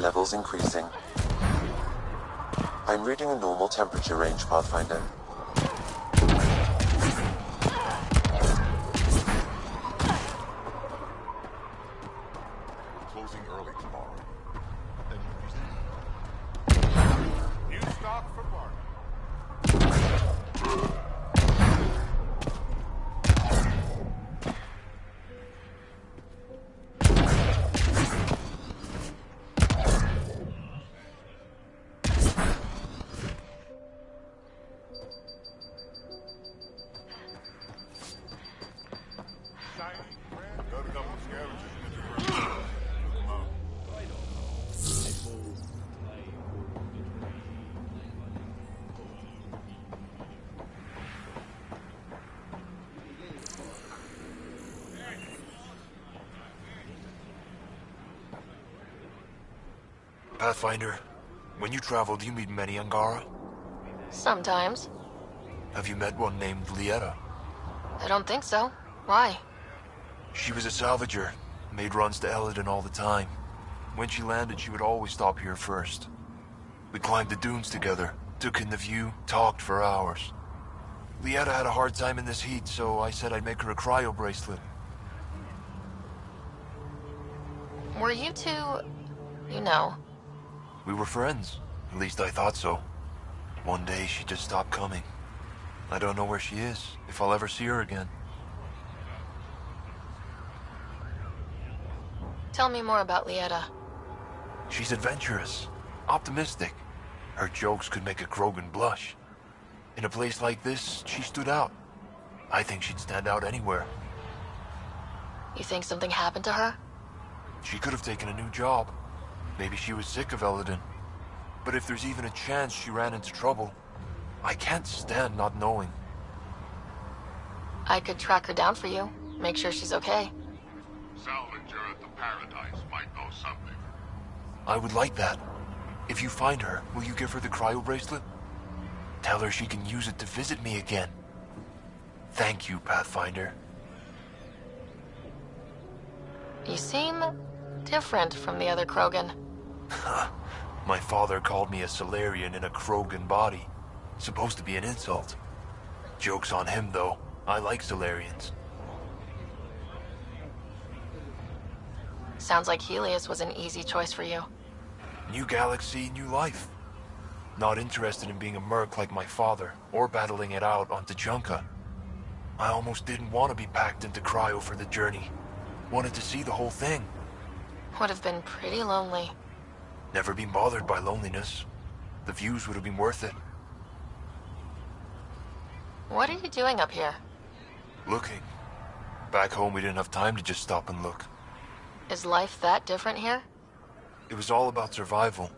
levels increasing. I'm reading a normal temperature range, Pathfinder. Closing early tomorrow. New stock for bargain. Pathfinder, when you travel, do you meet many Angara? Sometimes. Have you met one named Lieta? I don't think so. Why? She was a salvager, made runs to Elaaden all the time. When she landed, she would always stop here first. We climbed the dunes together, took in the view, talked for hours. Lieta had a hard time in this heat, so I said I'd make her a cryo bracelet. Were you two... you know... We were friends. At least I thought so. One day she just stopped coming. I don't know where she is, if I'll ever see her again. Tell me more about Lieta. She's adventurous, optimistic. Her jokes could make a Krogan blush. In a place like this, she stood out. I think she'd stand out anywhere. You think something happened to her? She could have taken a new job. Maybe she was sick of Elaaden. But if there's even a chance she ran into trouble, I can't stand not knowing. I could track her down for you. Make sure she's okay. Salvager at the Paradise might know something. I would like that. If you find her, will you give her the cryo bracelet? Tell her she can use it to visit me again. Thank you, Pathfinder. You seem different from the other Krogan. My father called me a Solarian in a Krogan body. Supposed to be an insult. Joke's on him, though. I like Solarians. Sounds like Helios was an easy choice for you. New galaxy, new life. Not interested in being a merc like my father, or battling it out on Tuchanka. I almost didn't want to be packed into cryo for the journey. Wanted to see the whole thing. Would have been pretty lonely. Never been bothered by loneliness. The views would have been worth it. What are you doing up here? Looking. Back home we didn't have time to just stop and look. Is life that different here? It was all about survival.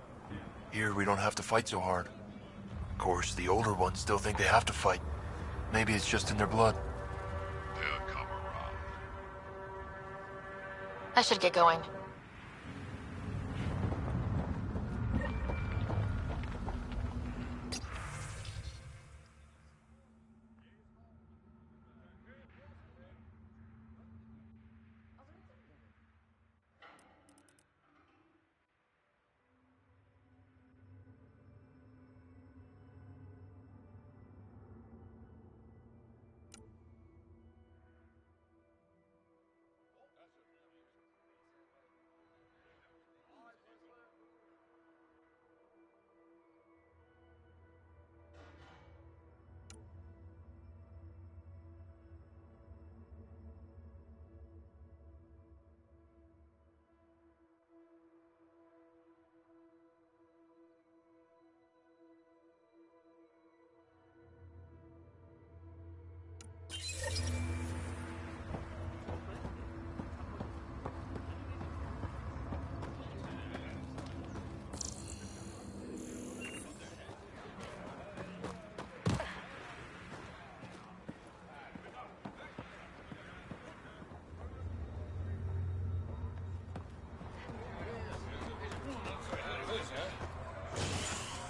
Here we don't have to fight so hard. Of course, the older ones still think they have to fight. Maybe it's just in their blood. They'll come around. I should get going.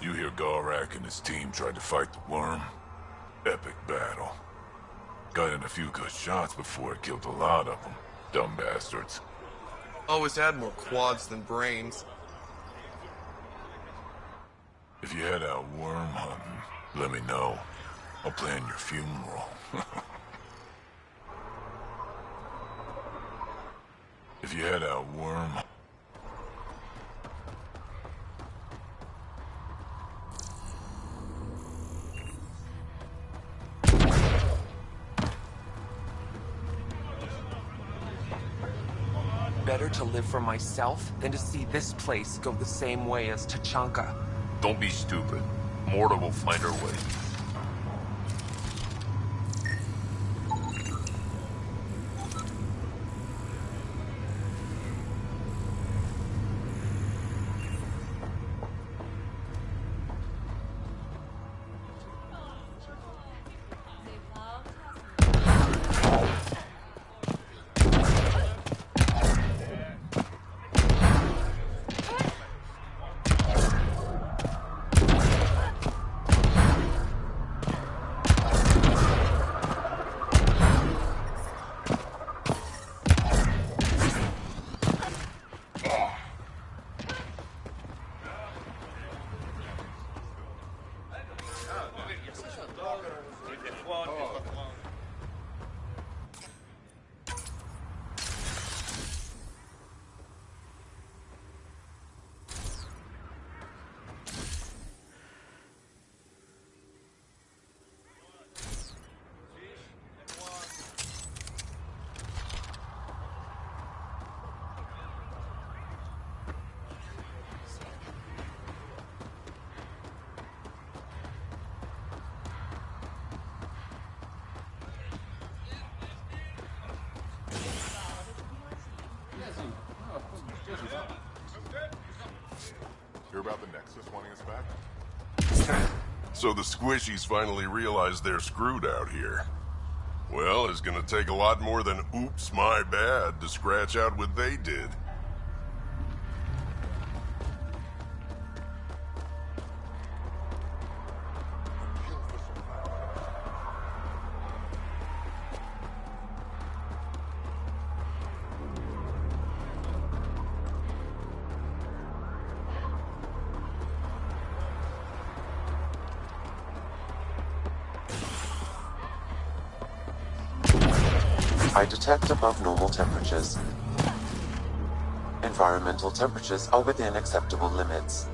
You hear Garak and his team tried to fight the worm? Epic battle. Got in a few good shots before it killed a lot of them. Dumb bastards. Always had more quads than brains. If you head out worm hunting, let me know. I'll plan your funeral. If you head out worm... Better to live for myself than to see this place go the same way as Tachanka. Don't be stupid. Morta will find her way. Hear about the Nexus wanting us back? So the squishies finally realized they're screwed out here. Well, it's gonna take a lot more than oops, my bad to scratch out what they did. I detect above normal temperatures. Environmental temperatures are within acceptable limits.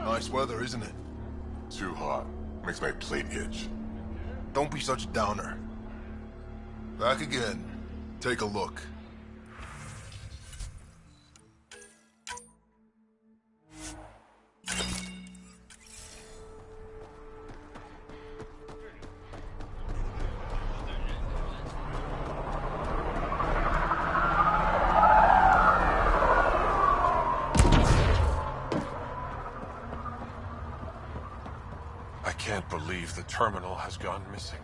Nice weather, isn't it? Too hot. Makes my plate itch. Don't be such a downer. Back again. Take a look. I can't believe the terminal has gone missing.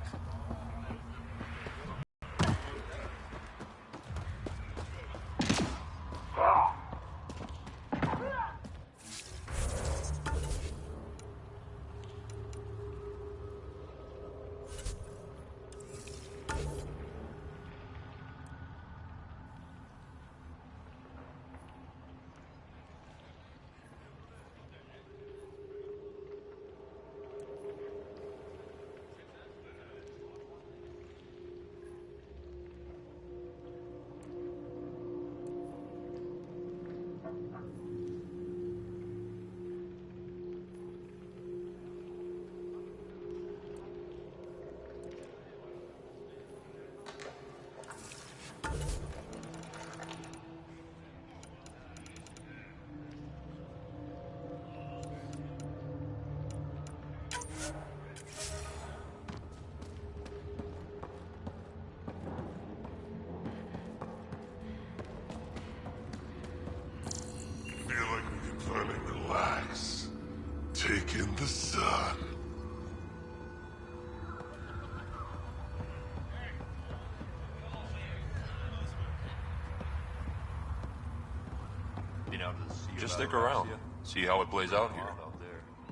Just stick around. See how it plays out here.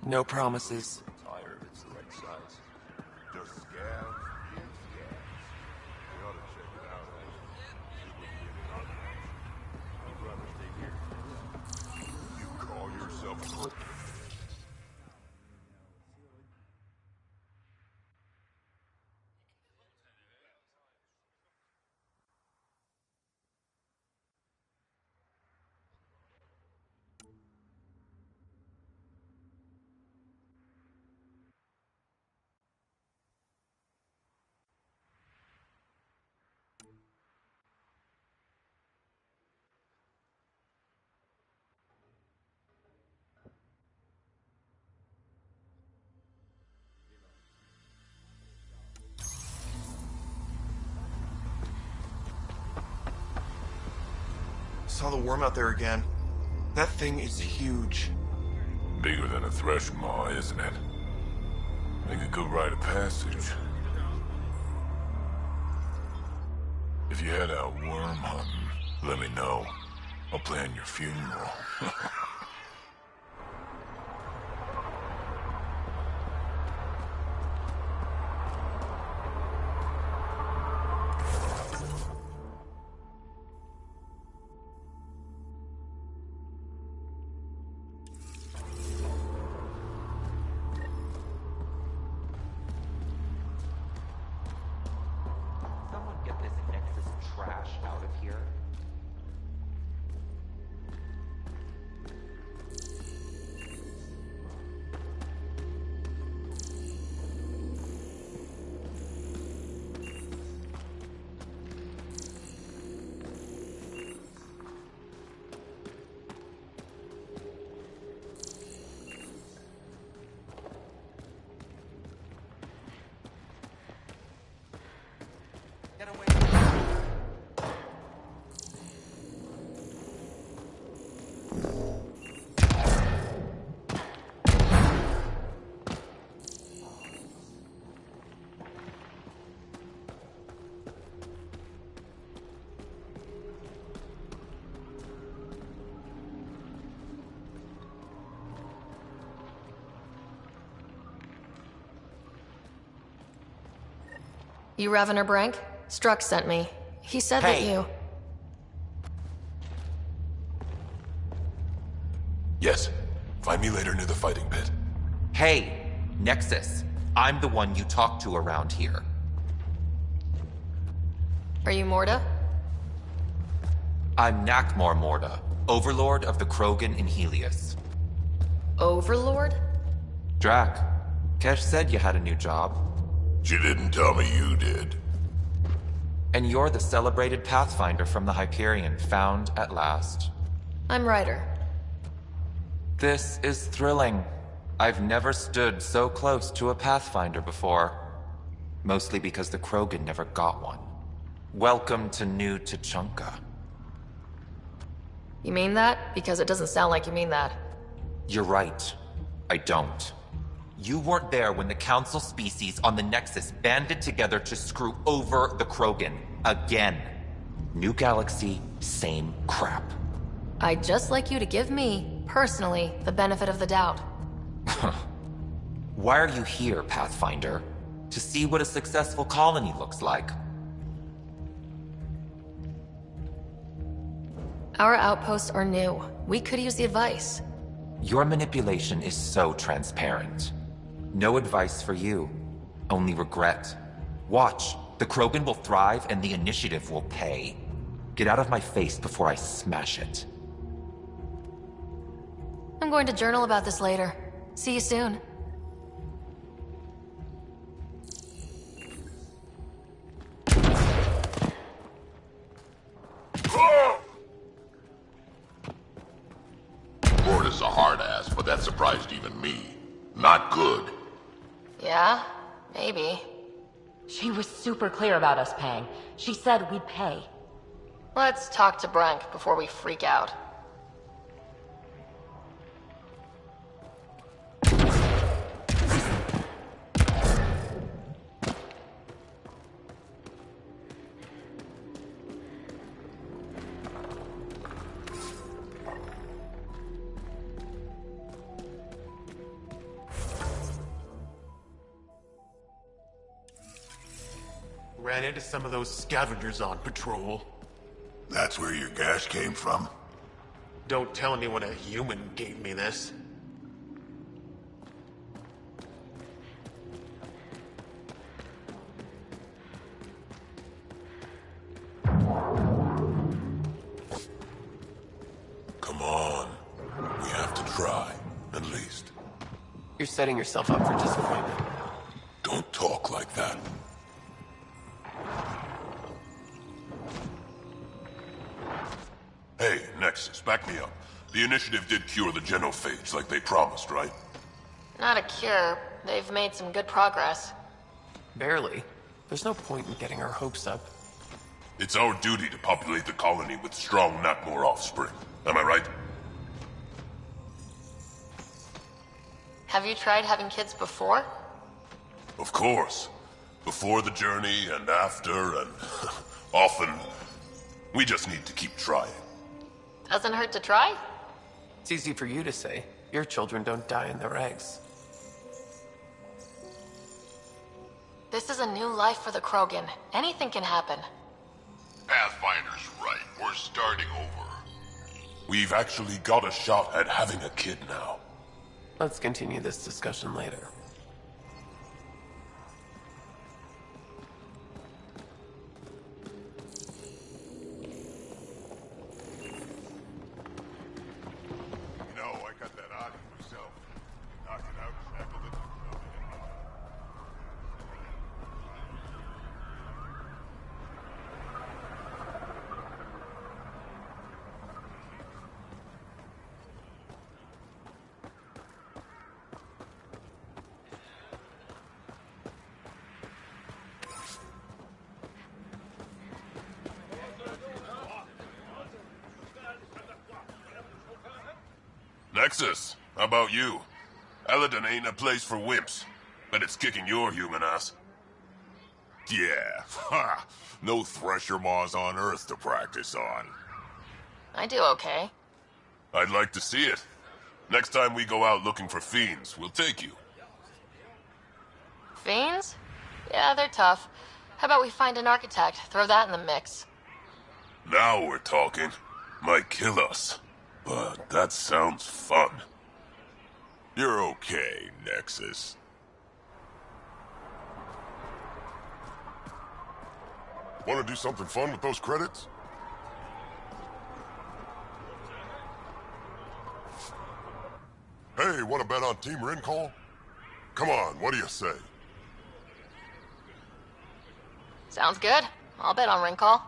No promises. Saw the worm out there again. That thing is huge. Bigger than a thresh maw, isn't it? Make a good rite of passage. If you head out worm hunting, let me know. I'll plan your funeral. You Revener Brank? Struck sent me. He said that you... Yes. Find me later near the fighting pit. Hey, Nexus. I'm the one you talk to around here. Are you Morda? I'm Nakmor Morda, Overlord of the Krogan in Helios. Overlord? Drac, Kesh said you had a new job. She didn't tell me you did. And you're the celebrated Pathfinder from the Hyperion, found at last. I'm Ryder. This is thrilling. I've never stood so close to a Pathfinder before. Mostly because the Krogan never got one. Welcome to New Tuchanka. You mean that? Because it doesn't sound like you mean that. You're right. I don't. You weren't there when the Council species on the Nexus banded together to screw over the Krogan. Again. New galaxy, same crap. I'd just like you to give me, personally, the benefit of the doubt. Why are you here, Pathfinder? To see what a successful colony looks like. Our outposts are new. We could use the advice. Your manipulation is so transparent. No advice for you. Only regret. Watch. The Krogan will thrive and the initiative will pay. Get out of my face before I smash it. I'm going to journal about this later. See you soon. Morda's a hard ass, but that surprised even me. Not good. Yeah? Maybe. She was super clear about us paying. She said we'd pay. Let's talk to Brank before we freak out. ran into some of those scavengers on patrol. That's where your gas came from? Don't tell anyone a human gave me this. Come on. We have to try, at least. You're setting yourself up for disappointment. Don't talk like that. Hey, Nexus, back me up. The Initiative did cure the genophage like they promised, right? Not a cure. They've made some good progress. Barely. There's no point in getting our hopes up. It's our duty to populate the colony with strong, not more offspring. Am I right? Have you tried having kids before? Of course. Before the journey and after and often. We just need to keep trying. Doesn't hurt to try? It's easy for you to say. Your children don't die in their eggs. This is a new life for the Krogan. Anything can happen. Pathfinder's right. We're starting over. We've actually got a shot at having a kid now. Let's continue this discussion later. I got that out of myself. Knock it out, sampled it, Nexus, how about you? Elaaden ain't a place for wimps, but it's kicking your human ass. Yeah, ha! No thresher maws on Earth to practice on. I do okay. I'd like to see it. Next time we go out looking for fiends, we'll take you. Fiends? Yeah, they're tough. How about we find an architect, throw that in the mix? Now we're talking. Might kill us. But that sounds fun. You're okay, Nexus. Want to do something fun with those credits? Hey, want to bet on Team Rincall? Come on, what do you say? Sounds good. I'll bet on Rincall.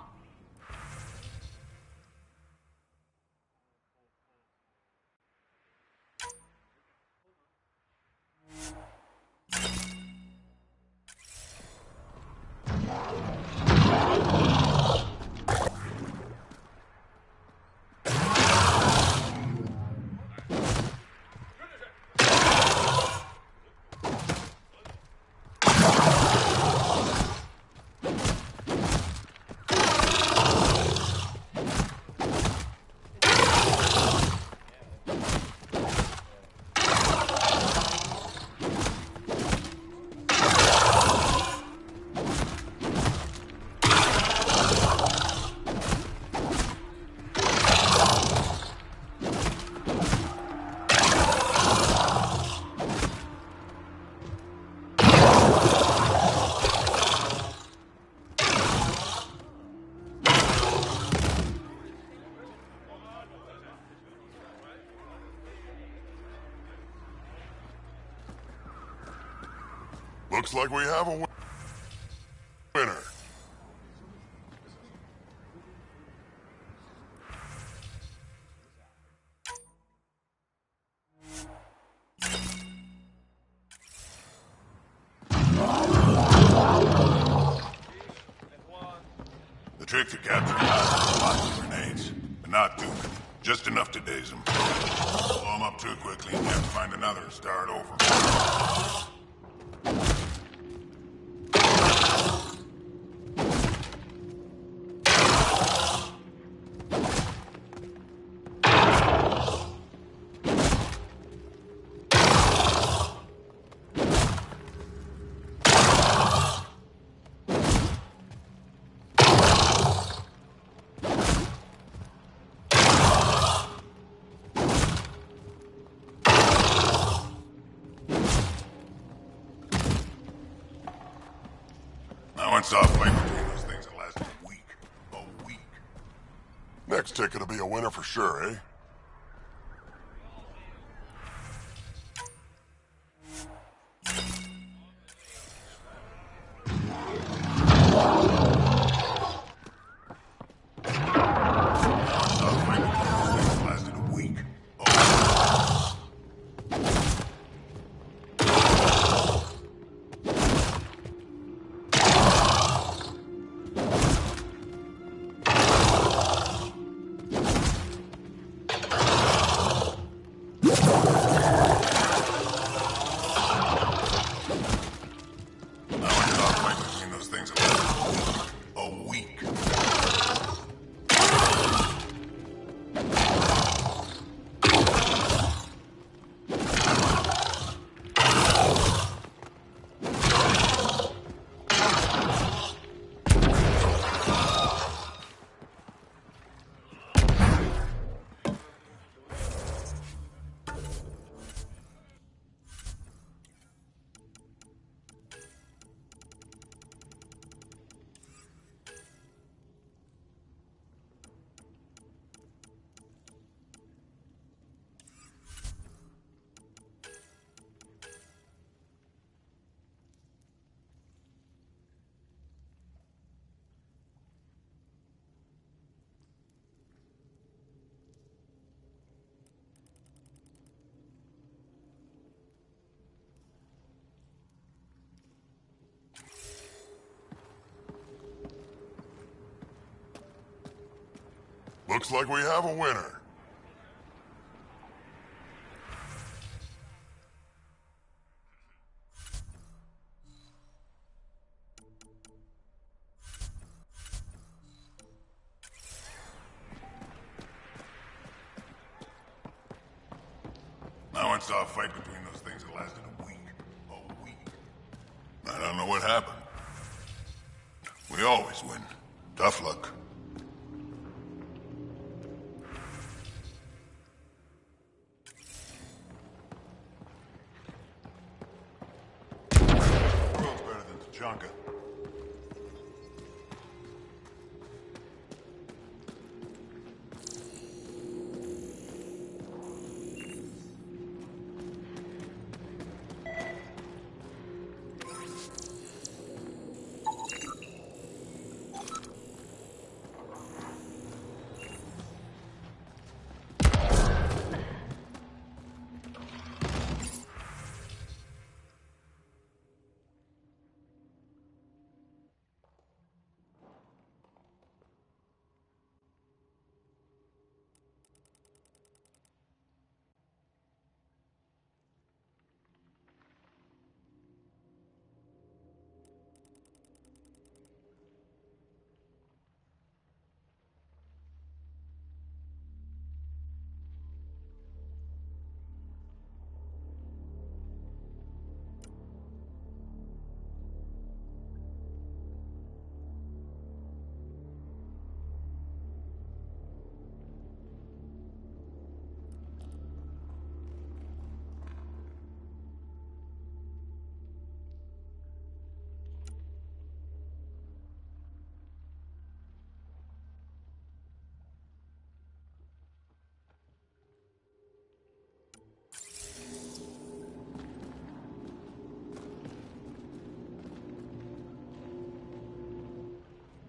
Looks like we have a winner. The trick to capturing us is lots of grenades, but not too many. Just enough to daze them. Blow them up too quickly and you have to find another and start over. I saw a fight between those things that lasted a week. A week. Next ticket will be a winner for sure, eh? Looks like we have a winner. Now I saw a fight between those things that lasted a week. A week. I don't know what happened. We always win. Tough luck. World's better than Tachanka.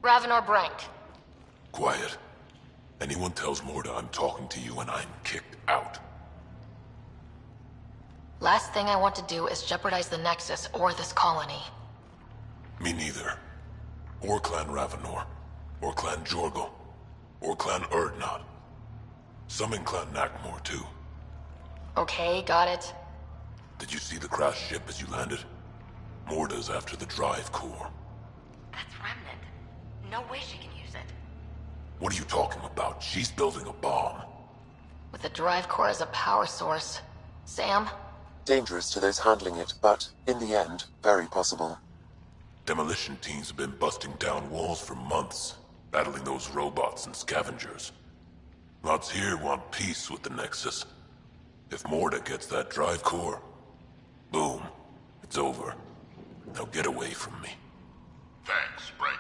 Ravenor Brank. Quiet. Anyone tells Morda I'm talking to you and I'm kicked out. Last thing I want to do is jeopardize the Nexus or this colony. Me neither. Or Clan Ravenor. Or Clan Jorgal. Or Clan Urdnot. Some in Clan Nakmor too. Okay, got it. Did you see the crashed ship as you landed? Morda's after the drive core. That's Remnant. No way she can use it. What are you talking about? She's building a bomb. With the drive core as a power source. Sam? Dangerous to those handling it, but, in the end, very possible. Demolition teams have been busting down walls for months, battling those robots and scavengers. Lots here want peace with the Nexus. If Morda gets that drive core, boom, it's over. Now get away from me. Thanks, break.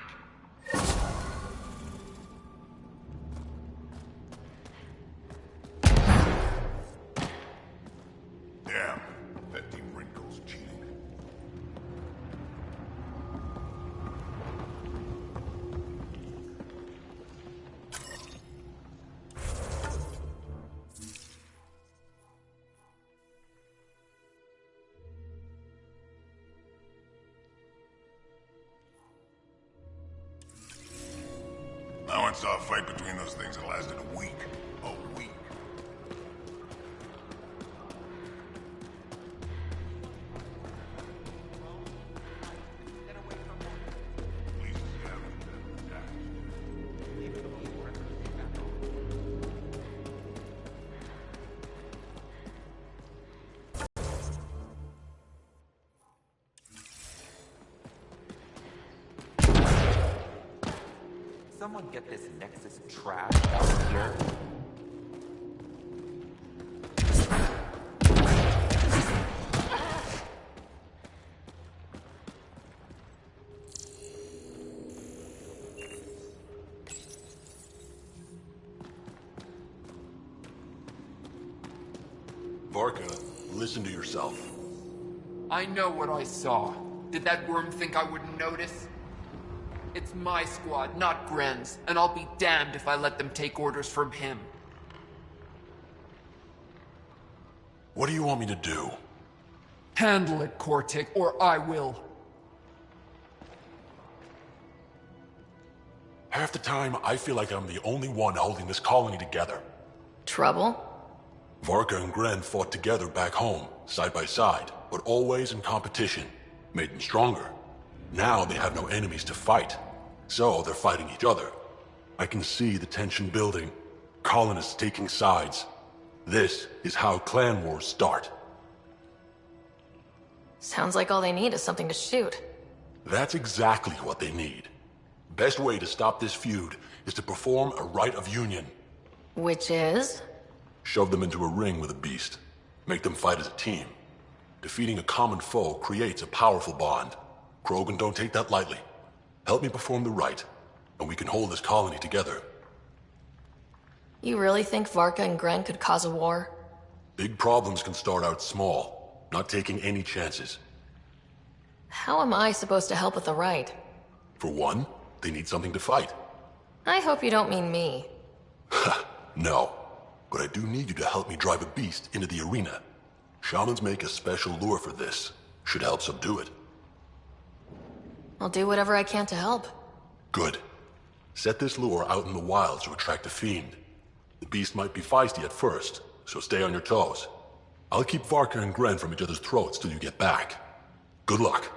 Damn, that Team Wrinkle's cheating. I once saw a fight between those things that lasted a week. A week. Someone get this Nexus trash out of here. Varka, listen to yourself. I know what I saw. Did that worm think I wouldn't notice? It's my squad, not Gren's, and I'll be damned if I let them take orders from him. What do you want me to do? Handle it, Cortic, or I will. Half the time, I feel like I'm the only one holding this colony together. Trouble? Varka and Gren fought together back home, side by side, but always in competition. Made them stronger. Now they have no enemies to fight, so they're fighting each other. I can see the tension building, colonists taking sides. This is how clan wars start. Sounds like all they need is something to shoot. That's exactly what they need. Best way to stop this feud is to perform a rite of union. Which is? Shove them into a ring with a beast. Make them fight as a team. Defeating a common foe creates a powerful bond. Krogan don't take that lightly. Help me perform the rite, and we can hold this colony together. You really think Varka and Gren could cause a war? Big problems can start out small, not taking any chances. How am I supposed to help with the rite? For one, they need something to fight. I hope you don't mean me. No, but I do need you to help me drive a beast into the arena. Shamans make a special lure for this. Should help subdue it. I'll do whatever I can to help. Good. Set this lure out in the wilds to attract a fiend. The beast might be feisty at first, so stay on your toes. I'll keep Varka and Gren from each other's throats till you get back. Good luck.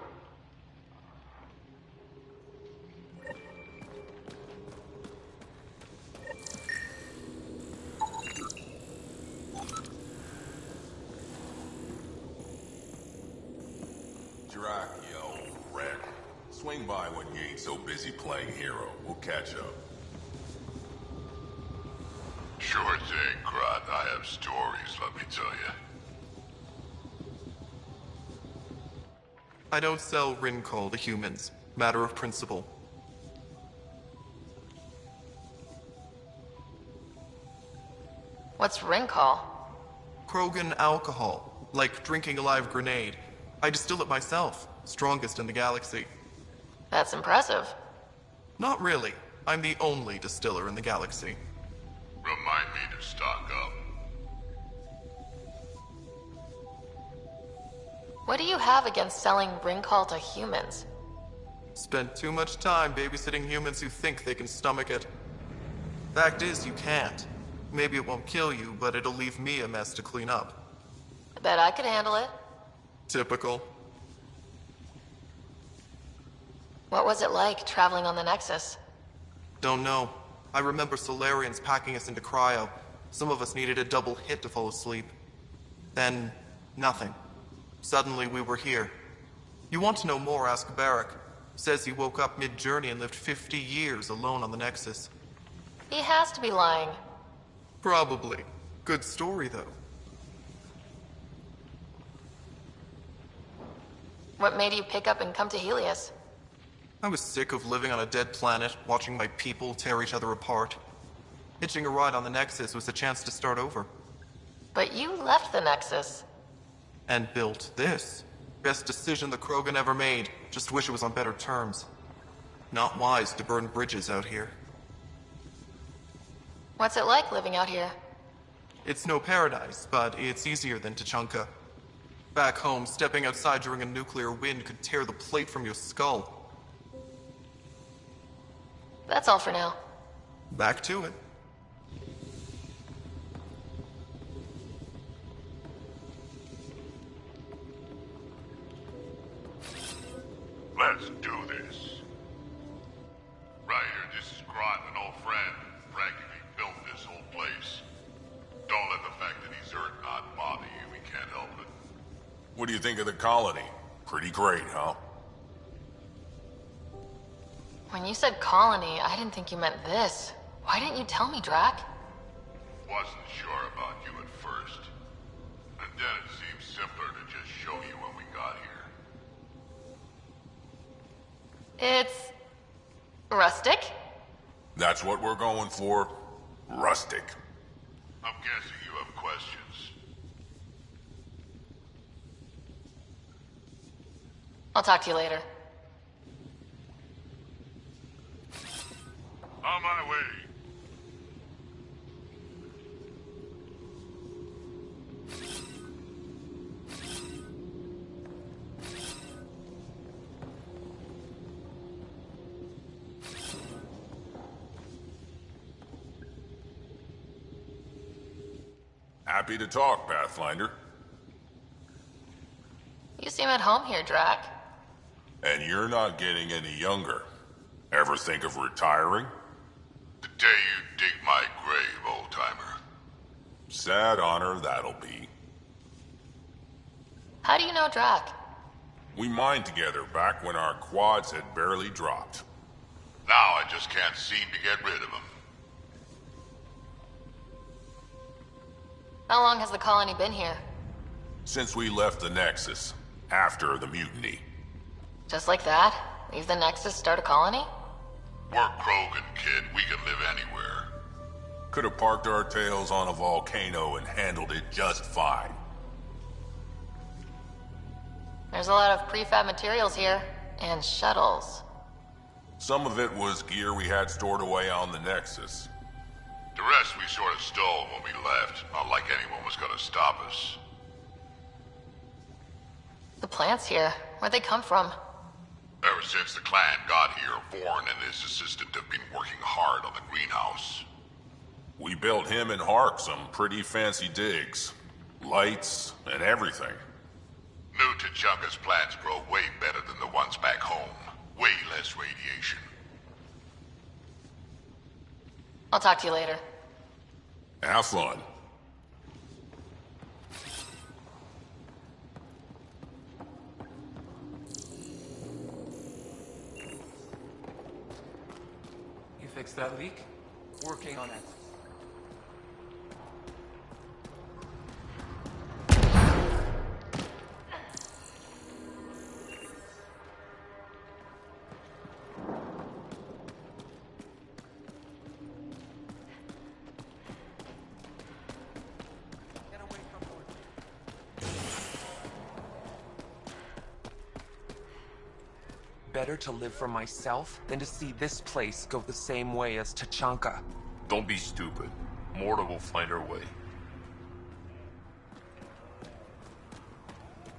Swing by when you ain't so busy playing hero. We'll catch up. Sure thing, Crud. I have stories, let me tell you. I don't sell Rincol to humans. Matter of principle. What's Rincol? Krogan alcohol. Like drinking a live grenade. I distill it myself. Strongest in the galaxy. That's impressive. Not really. I'm the only distiller in the galaxy. Remind me to stock up. What do you have against selling Rincol to humans? Spent too much time babysitting humans who think they can stomach it. Fact is, you can't. Maybe it won't kill you, but it'll leave me a mess to clean up. I bet I could handle it. Typical. What was it like, traveling on the Nexus? Don't know. I remember Solarians packing us into cryo. Some of us needed a double hit to fall asleep. Then, nothing. Suddenly we were here. You want to know more, ask Barrack. Says he woke up mid-journey and lived 50 years alone on the Nexus. He has to be lying. Probably. Good story, though. What made you pick up and come to Helios? I was sick of living on a dead planet, watching my people tear each other apart. Hitching a ride on the Nexus was a chance to start over. But you left the Nexus. And built this. Best decision the Krogan ever made. Just wish it was on better terms. Not wise to burn bridges out here. What's it like living out here? It's no paradise, but it's easier than Tachanka. Back home, stepping outside during a nuclear wind could tear the plate from your skull. That's all for now. Back to it. Let's do this. Ryder, this is Grant, an old friend. Practically built this whole place. Don't let the fact that he's Earth not bother you. We can't help it. What do you think of the colony? Pretty great, huh? When you said colony, I didn't think you meant this. Why didn't you tell me, Drac? Wasn't sure about you at first. And then it seemed simpler to just show you when we got here. It's... rustic? That's what we're going for. Rustic. I'm guessing you have questions. I'll talk to you later. On my way. Happy to talk, Pathfinder. You seem at home here, Drac. And you're not getting any younger. Ever think of retiring? The day you dig my grave, old-timer. Sad honor that'll be. How do you know Drac? We mined together back when our quads had barely dropped. Now I just can't seem to get rid of him. How long has the colony been here? Since we left the Nexus, after the mutiny. Just like that? Leave the Nexus, start a colony? We're Krogan, kid. We can live anywhere. Could have parked our tails on a volcano and handled it just fine. There's a lot of prefab materials here, and shuttles. Some of it was gear we had stored away on the Nexus. The rest we sort of stole when we left. Not like anyone was gonna stop us. The plants here, where'd they come from? Ever since the clan got here, Vorn and his assistant have been working hard on the greenhouse. We built him and Hark some pretty fancy digs. Lights and everything. New Tachanka's plants grow way better than the ones back home. Way less radiation. I'll talk to you later. Have fun. You fixed that leak? Working on it. Better to live for myself than to see this place go the same way as Tachanka. Don't be stupid. Morta will find her way.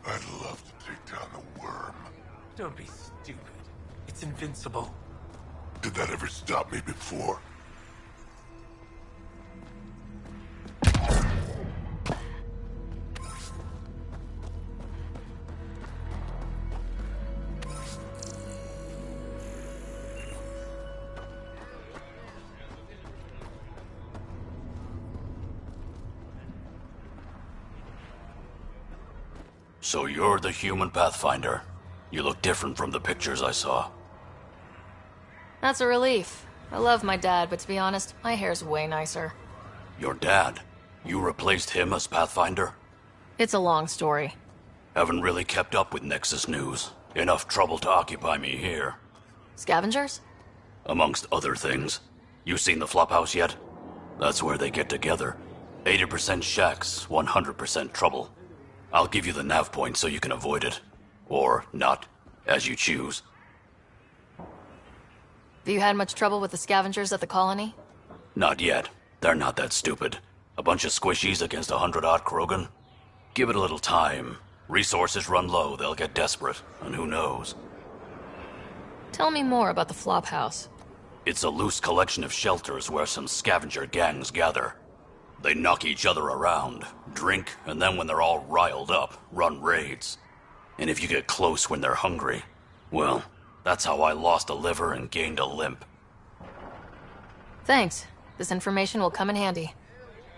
I'd love to take down the worm. Don't be stupid. It's invincible. Did that ever stop me before? So you're the human Pathfinder. You look different from the pictures I saw. That's a relief. I love my dad, but to be honest, my hair's way nicer. Your dad? You replaced him as Pathfinder? It's a long story. Haven't really kept up with Nexus news. Enough trouble to occupy me here. Scavengers? Amongst other things. You seen the flophouse yet? That's where they get together. 80% shacks, 100% trouble. I'll give you the nav point so you can avoid it. Or not, as you choose. Have you had much trouble with the scavengers at the colony? Not yet. They're not that stupid. A bunch of squishies against 100-odd Krogan? Give it a little time. Resources run low, they'll get desperate, and who knows? Tell me more about the Flophouse. It's a loose collection of shelters where some scavenger gangs gather. They knock each other around, drink, and then when they're all riled up, run raids. And if you get close when they're hungry, well, that's how I lost a liver and gained a limp. Thanks. This information will come in handy.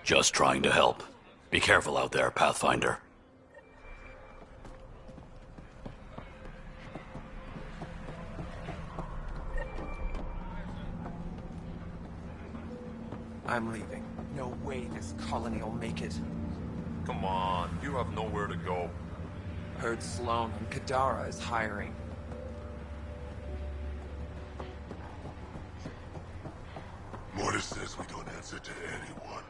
Just trying to help. Be careful out there, Pathfinder. I'm leaving. No way this colony will make it. Come on, you have nowhere to go. Heard Sloan on Kadara is hiring. Mortis says we don't answer to anyone.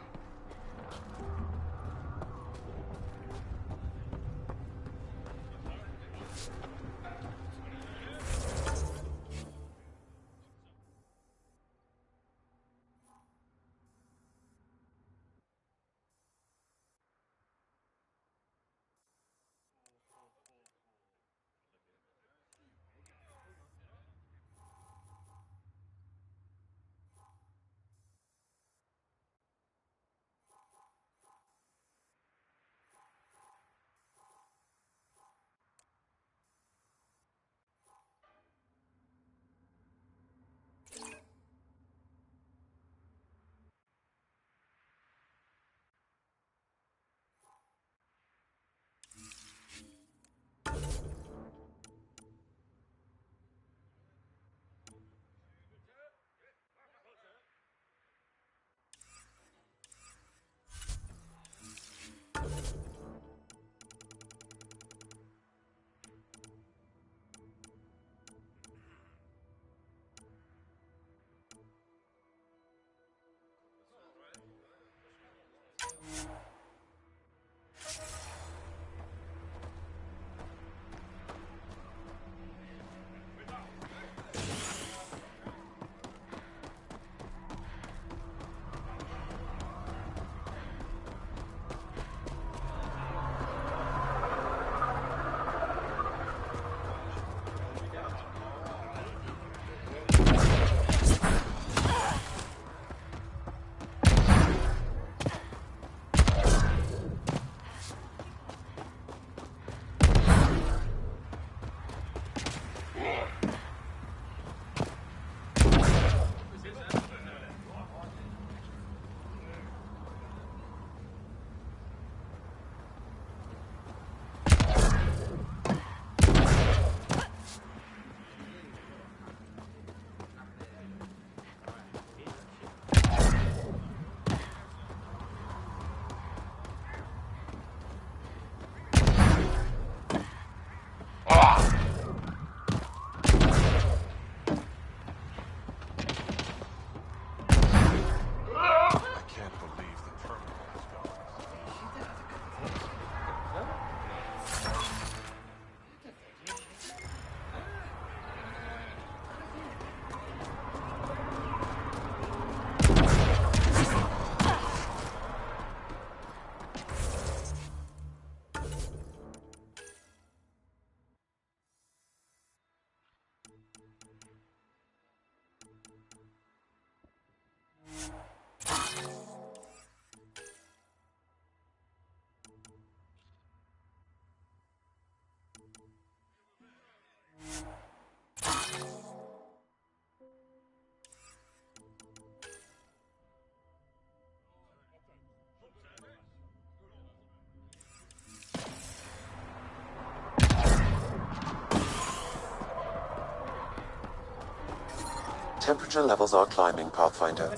Temperature levels are climbing, Pathfinder.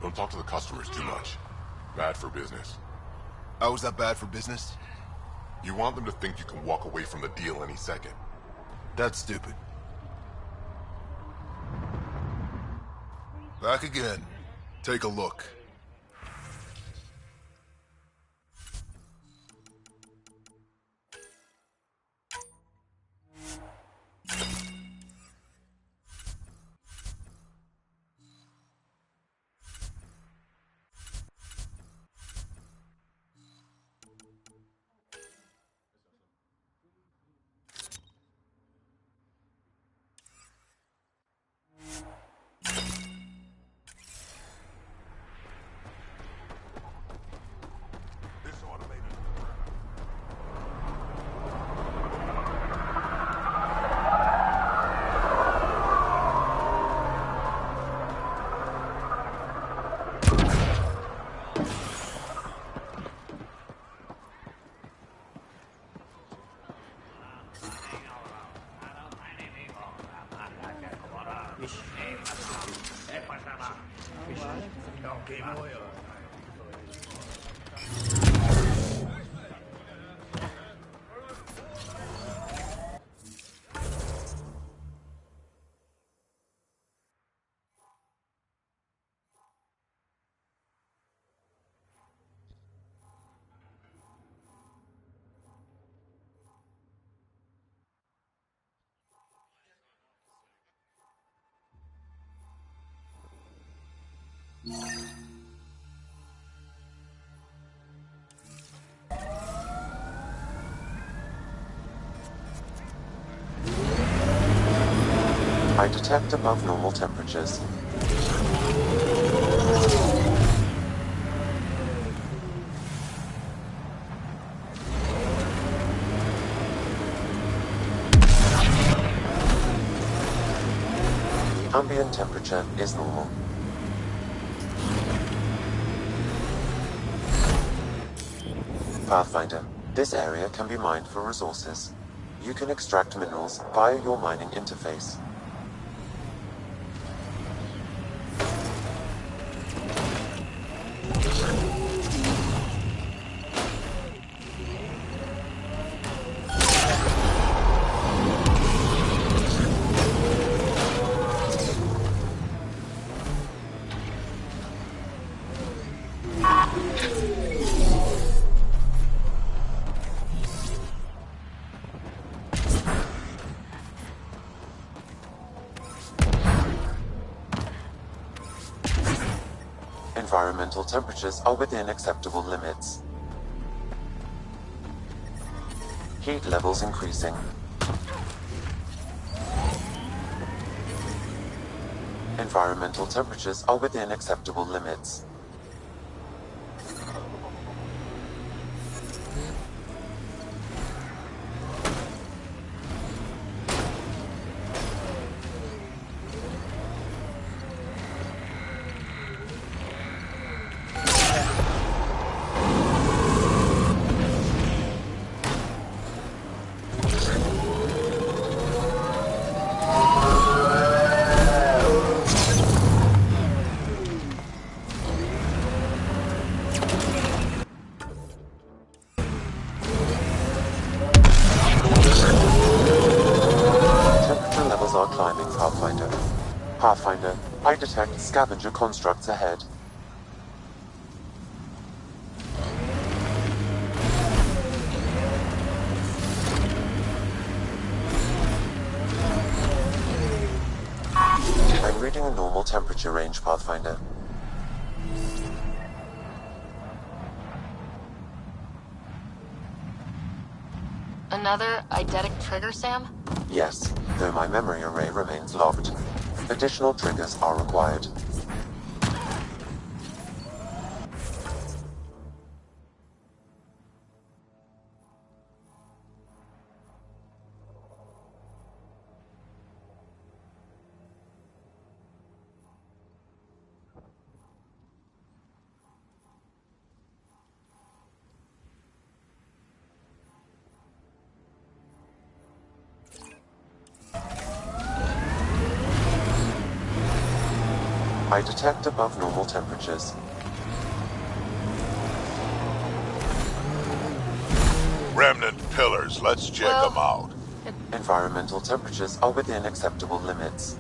Don't talk to the customers too much. Bad for business. How is that bad for business? You want them to think you can walk away from the deal any second. That's stupid. Back again. Take a look. I detect above normal temperatures. The ambient temperature is normal. Pathfinder, this area can be mined for resources. You can extract minerals via your mining interface. Environmental temperatures are within acceptable limits. Heat levels increasing. Environmental temperatures are within acceptable limits. Pathfinder, I detect scavenger constructs ahead. I'm reading a normal temperature range, Pathfinder. Another eidetic trigger, Sam? Yes, though my memory array remains locked. Additional triggers are required. I detect above normal temperatures. Remnant pillars, let's check them out. Environmental temperatures are within acceptable limits.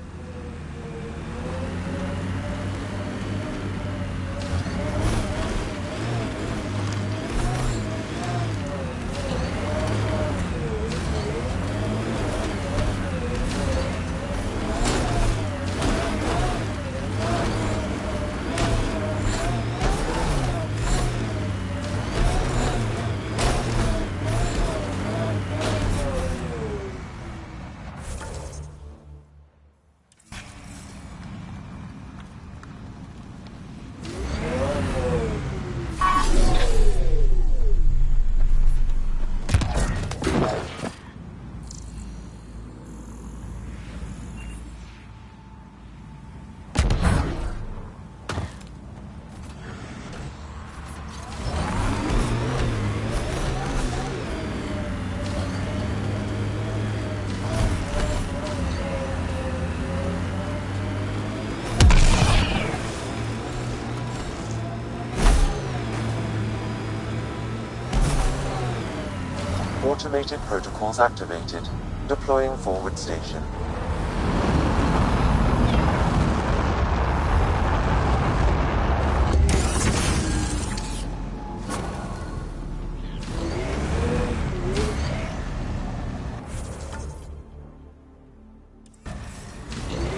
Automated protocols activated. Deploying forward station.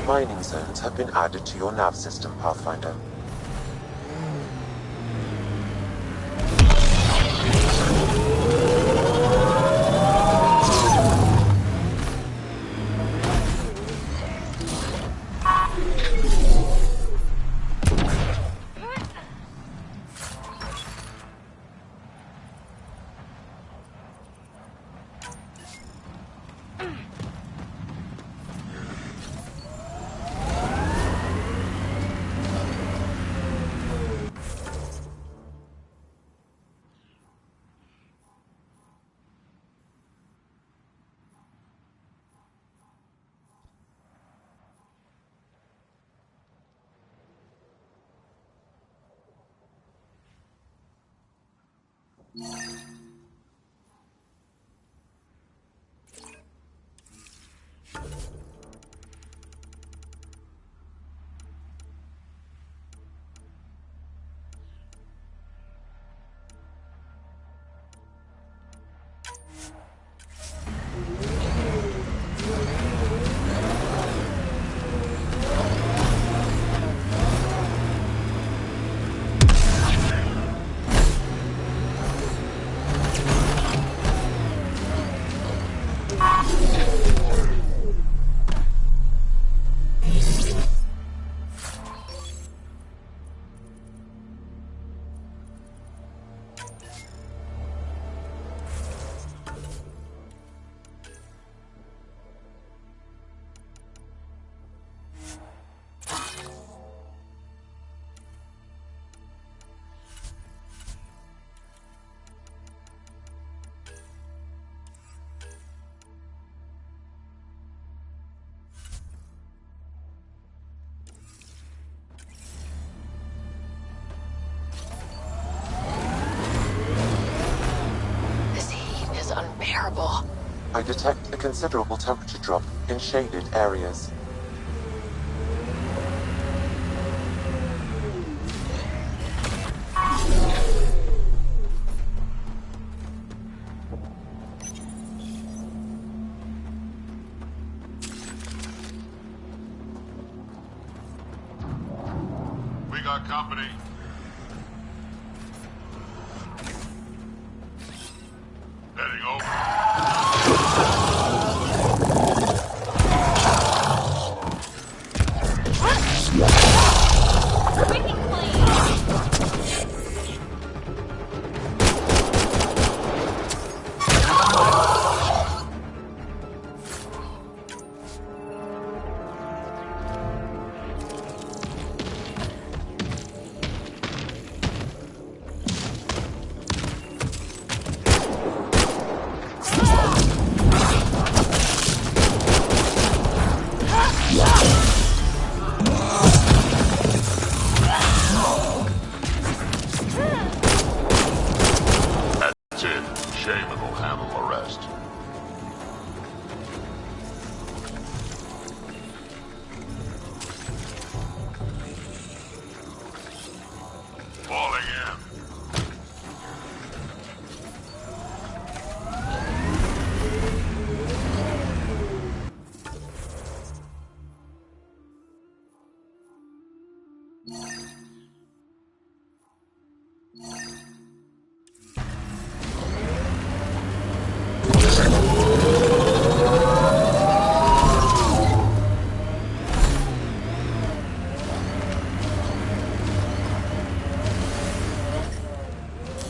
Mining zones have been added to your nav system, Pathfinder. Unbearable. I detect a considerable temperature drop in shaded areas. We got company. Heading over.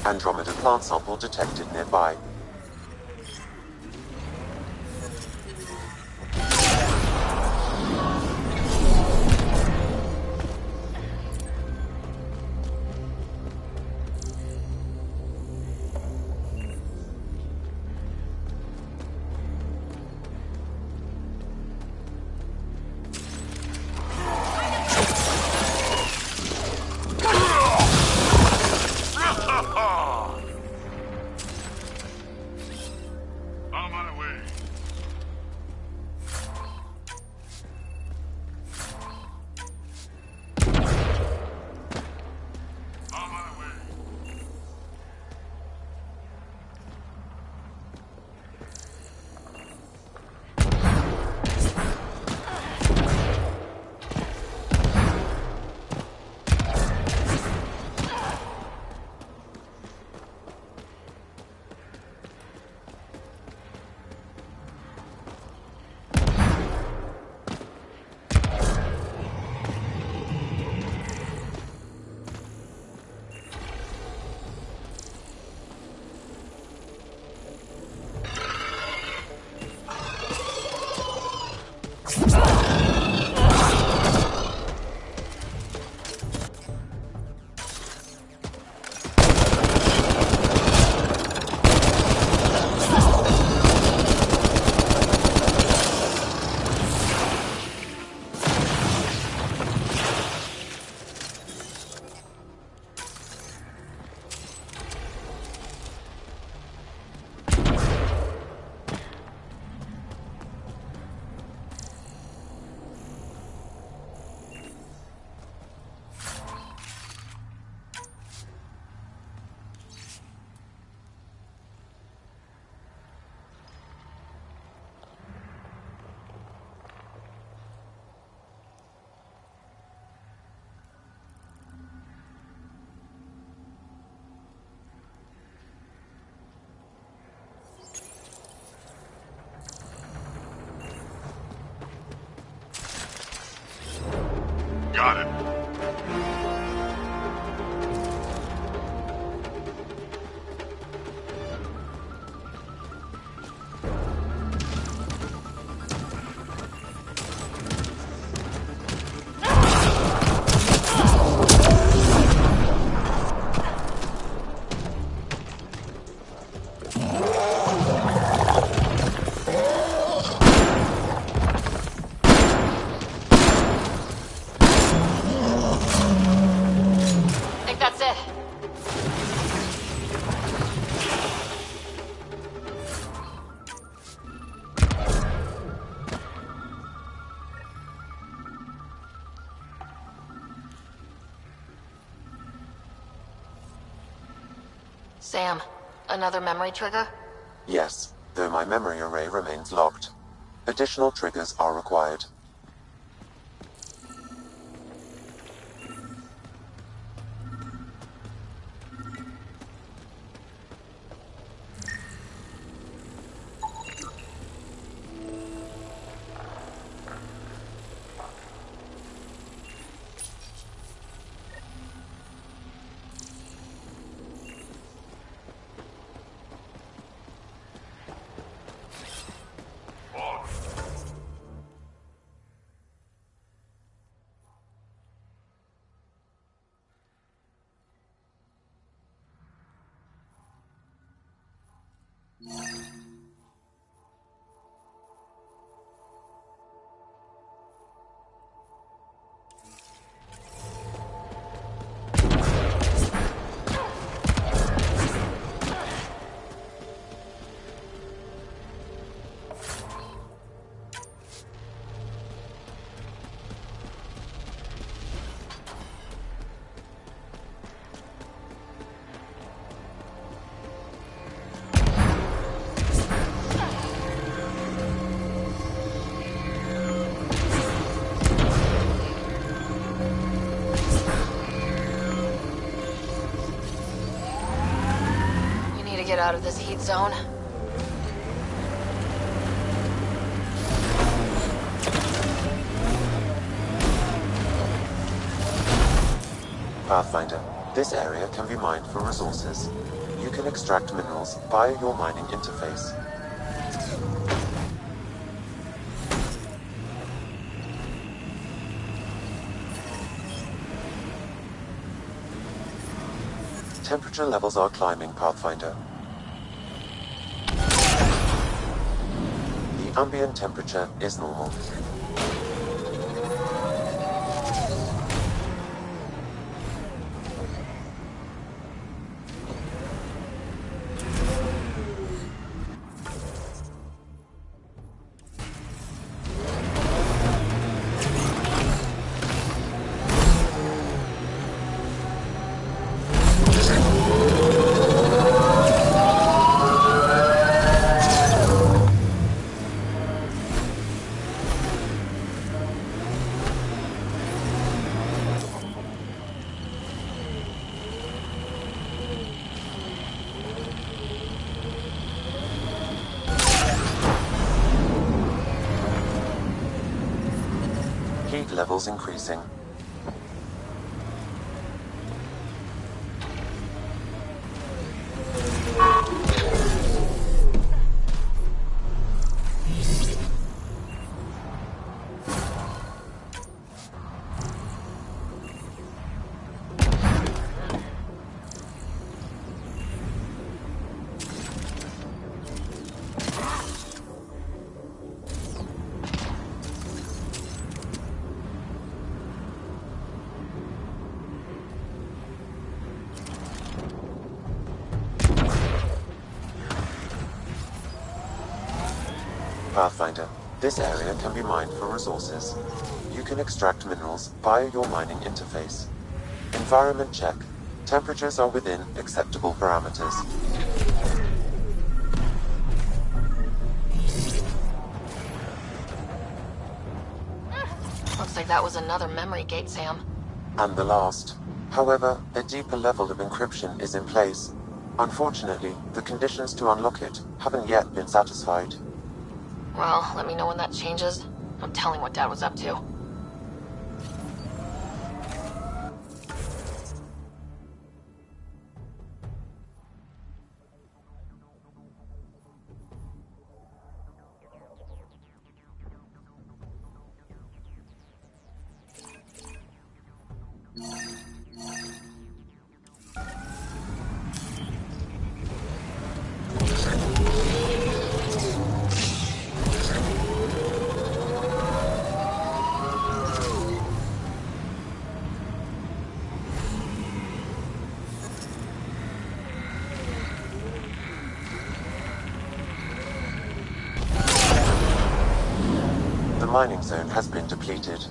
Andromeda plant sample detected nearby. On my way. On my way. Got it. Think that's it. Sam, another memory trigger? Yes, though my memory array remains locked. Additional triggers are required. get out of this heat zone. Pathfinder, this area can be mined for resources. You can extract minerals via your mining interface. Temperature levels are climbing, Pathfinder. The ambient temperature is normal. Heat levels increasing. Pathfinder, this area can be mined for resources. You can extract minerals via your mining interface. Environment check. Temperatures are within acceptable parameters. Looks like that was another memory gate, Sam. And the last. However, a deeper level of encryption is in place. Unfortunately, the conditions to unlock it haven't yet been satisfied. Well, let me know when that changes. I'm telling what Dad was up to. The mining zone has been depleted.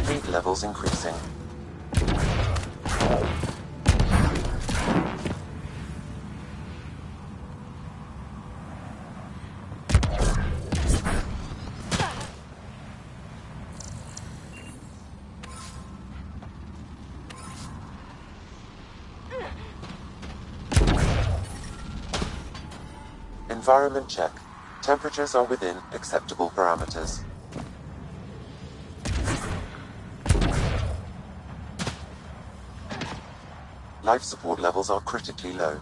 Heat levels increasing. Environment check. Temperatures are within acceptable parameters. Life support levels are critically low.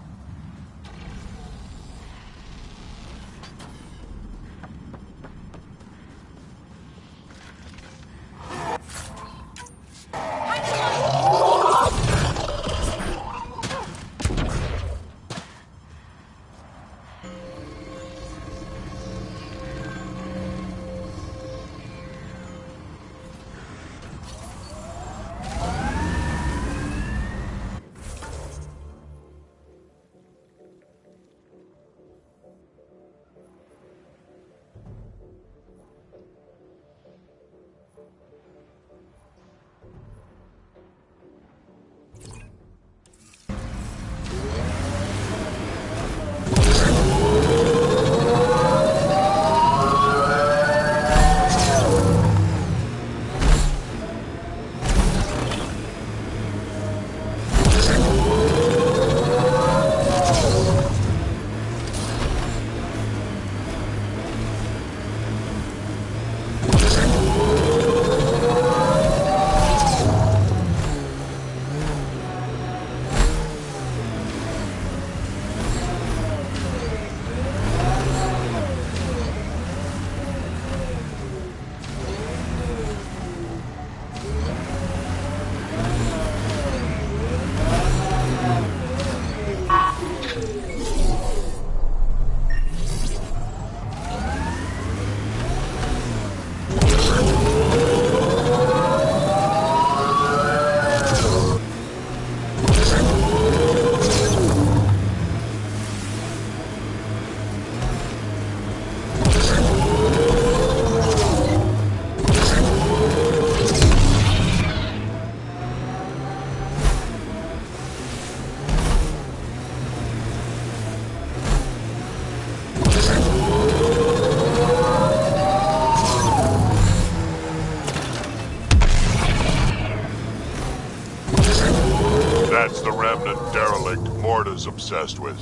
remnant derelict Morta's obsessed with.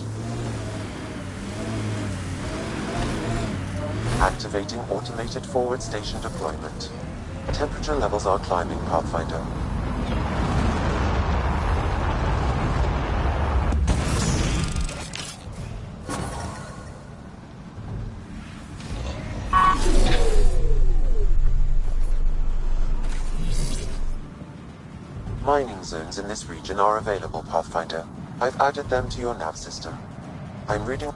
Activating automated forward station deployment. Temperature levels are climbing, Pathfinder. Mining zones in this region are available, Pathfinder. I've added them to your nav system. I'm reading...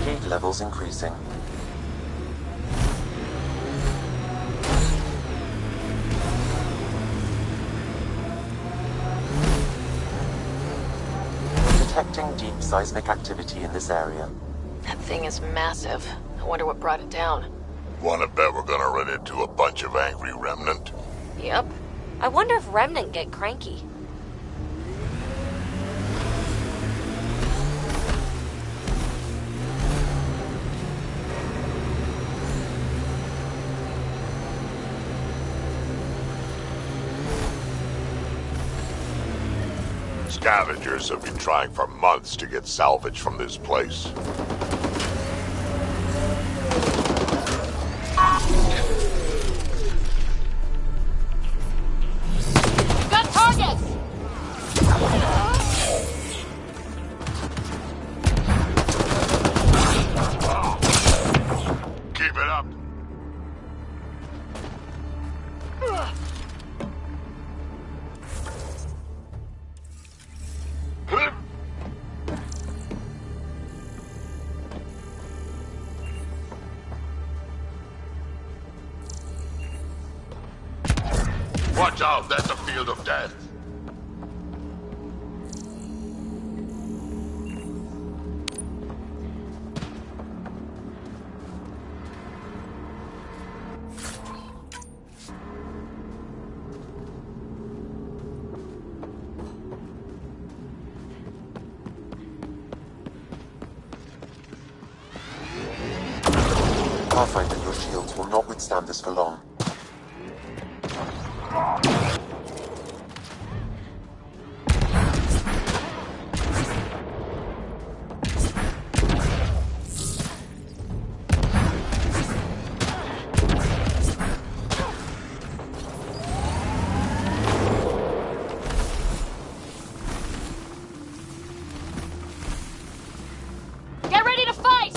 Heat levels increasing. Detecting deep seismic activity in this area. That thing is massive. I wonder what brought it down. Wanna bet we're gonna run into a bunch of angry remnant? Yep. I wonder if Remnant get cranky. Scavengers have been trying for months to get salvage from this place. Got targets! Keep it up. Watch out, that's a field of death. Pathfinder, your shields will not withstand this for long. Get ready to fight!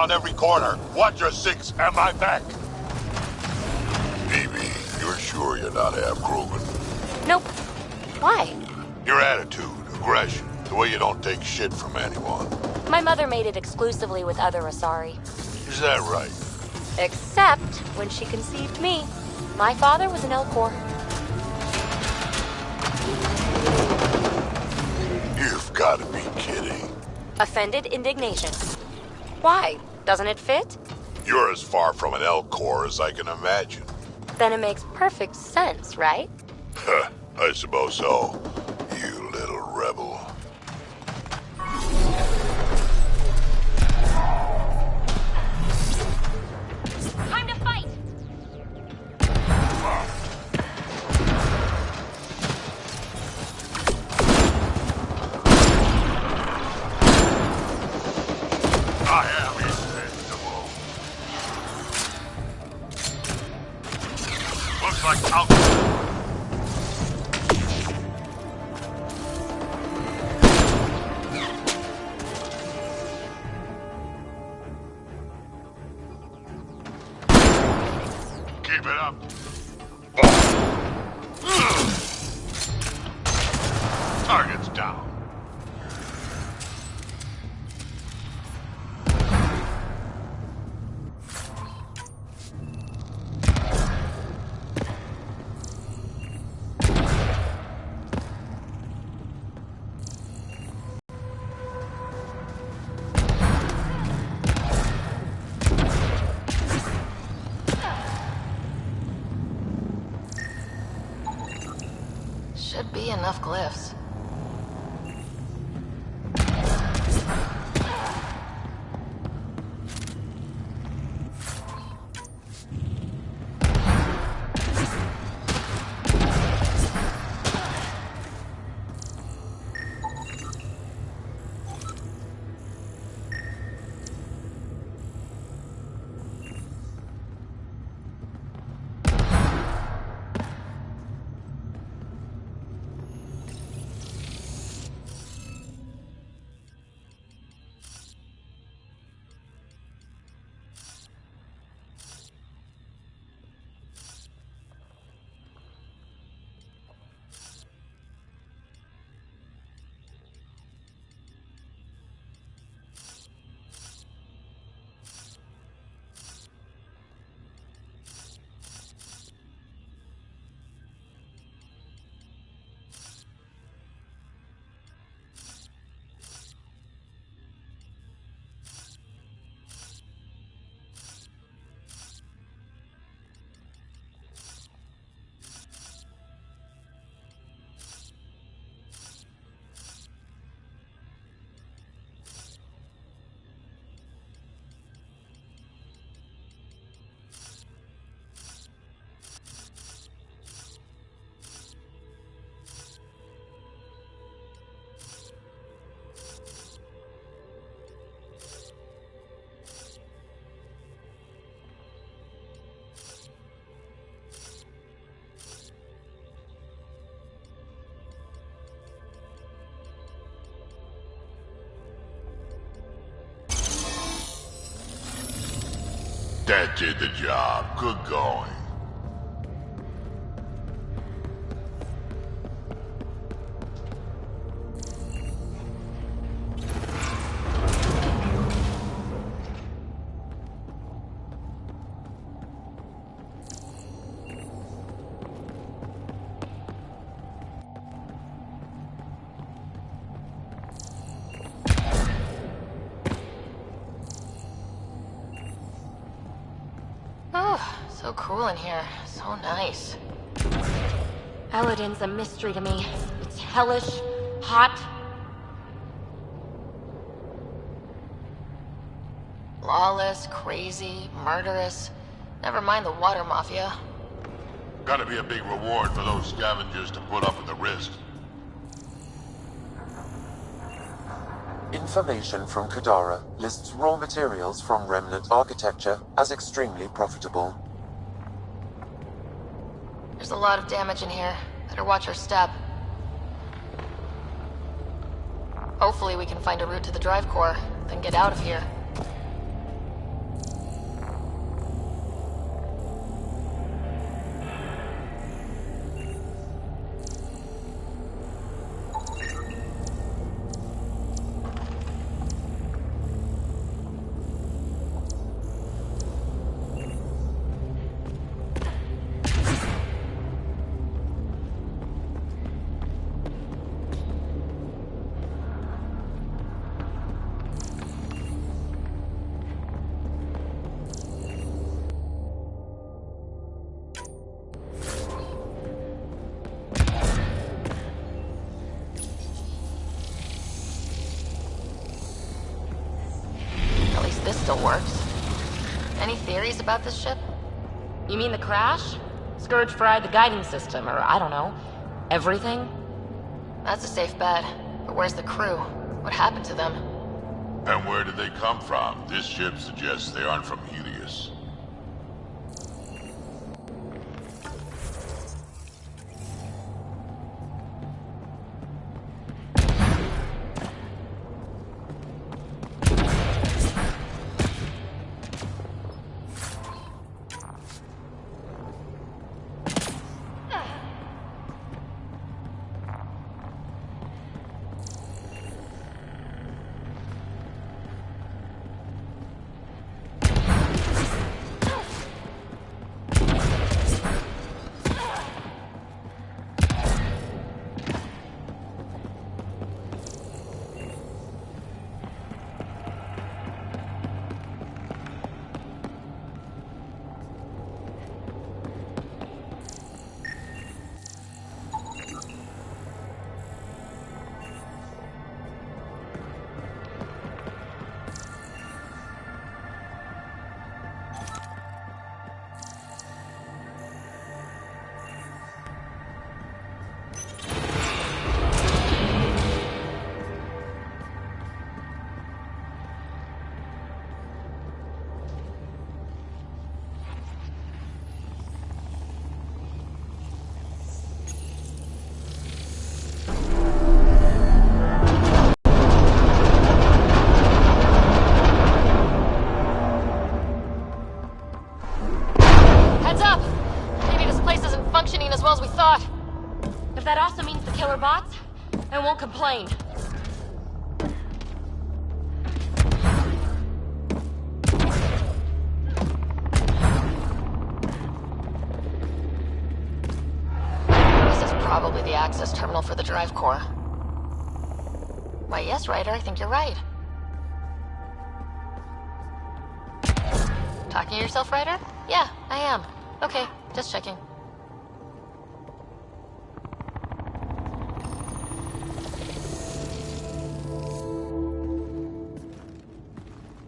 around every corner. Watch your six and my back. Evie, you're sure you're not half Krogan? Nope. Why? Your attitude, aggression, the way you don't take shit from anyone. My mother made it exclusively with other Asari. Is that right? Except when she conceived me. My father was an Elcor. You've got to be kidding. Offended indignation. Why? Doesn't it fit? You're as far from an Elcor as I can imagine. Then it makes perfect sense, right? I suppose so. You little rebel. Time to fight! I am invincible. Looks like out. Keep it up. Target's down. Should be enough glyphs. That did the job. Good going. So cool in here. So nice. Elaaden's a mystery to me. It's hellish, hot. Lawless, crazy, murderous. Never mind the water mafia. Gotta be a big reward for those scavengers to put up with the risk. Information from Kadara lists raw materials from remnant architecture as extremely profitable. There's a lot of damage in here. Better watch our step. Hopefully we can find a route to the drive core, then get out of here. still works. Any theories about this ship? You mean the crash? Scourge fried the guiding system, or I don't know. Everything? That's a safe bet. But where's the crew? What happened to them? And where did they come from? This ship suggests they aren't from Helios. That also means the killer bots, and won't complain. This is probably the access terminal for the drive core. Why, yes, Ryder, I think you're right. Talking to yourself, Ryder? Yeah, I am. Okay, just checking.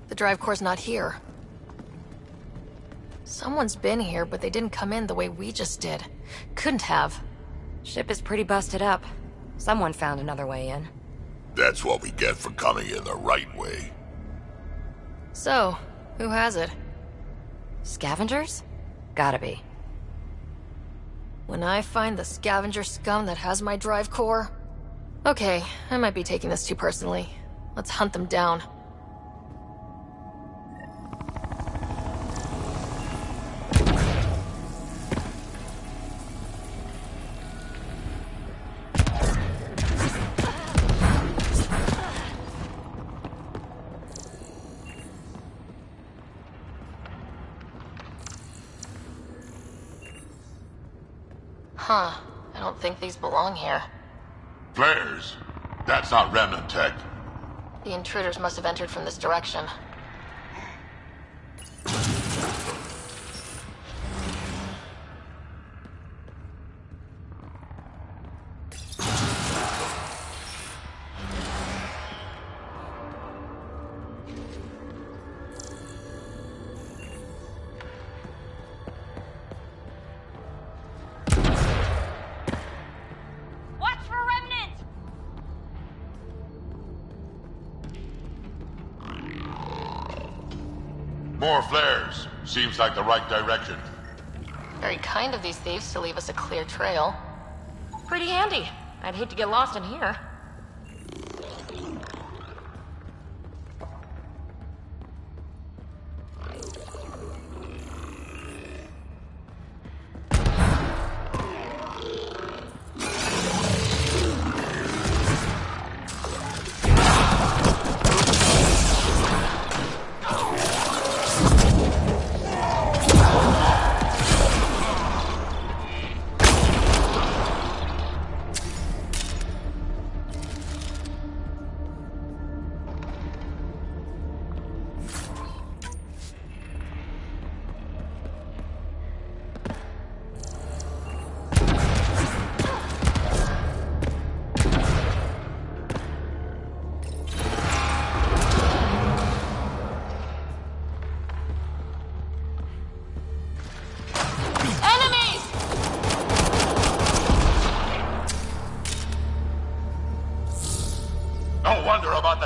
The drive core's not here. Someone's been here, but they didn't come in the way we just did. Couldn't have. Ship is pretty busted up. Someone found another way in. That's what we get for coming in the right way. So, who has it? Scavengers? Gotta be. When I find the scavenger scum that has my drive core... Okay, I might be taking this too personally. Let's hunt them down. Huh. I don't think these belong here. Flares? That's not remnant tech. The intruders must have entered from this direction. More flares. Seems like the right direction. Very kind of these thieves to leave us a clear trail. Pretty handy. I'd hate to get lost in here.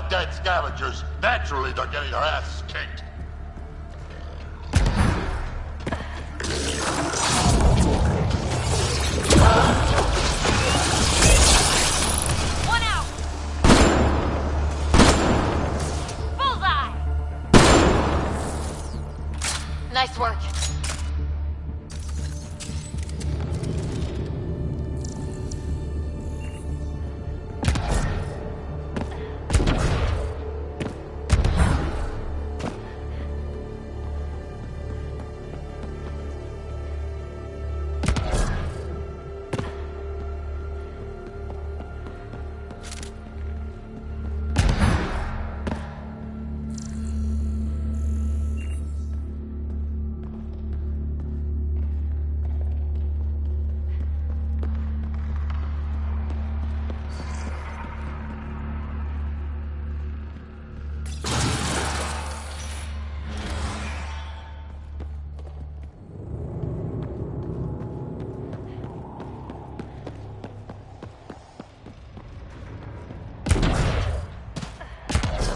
of dead scavengers, naturally they're getting their asses kicked. One out! Bullseye! Nice work.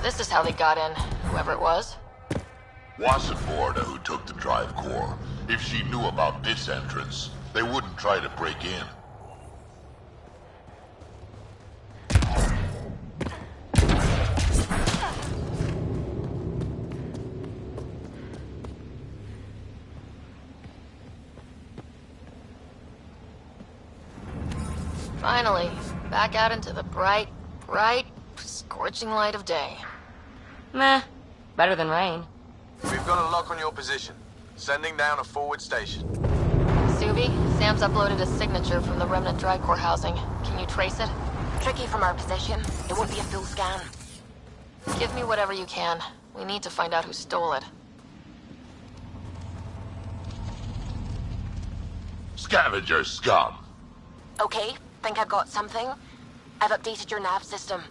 This is how they got in, whoever it was. Wasn't Morda who took the drive core. If she knew about this entrance, they wouldn't try to break in. Finally, back out into the bright, scorching light of day. Meh. Better than rain. We've got a lock on your position. Sending down a forward station. Suvi, Sam's uploaded a signature from the remnant drive core housing. Can you trace it? Tricky from our position. It won't be a full scan. Give me whatever you can. We need to find out who stole it. Scavenger scum. Okay, think I've got something. I've updated your nav system.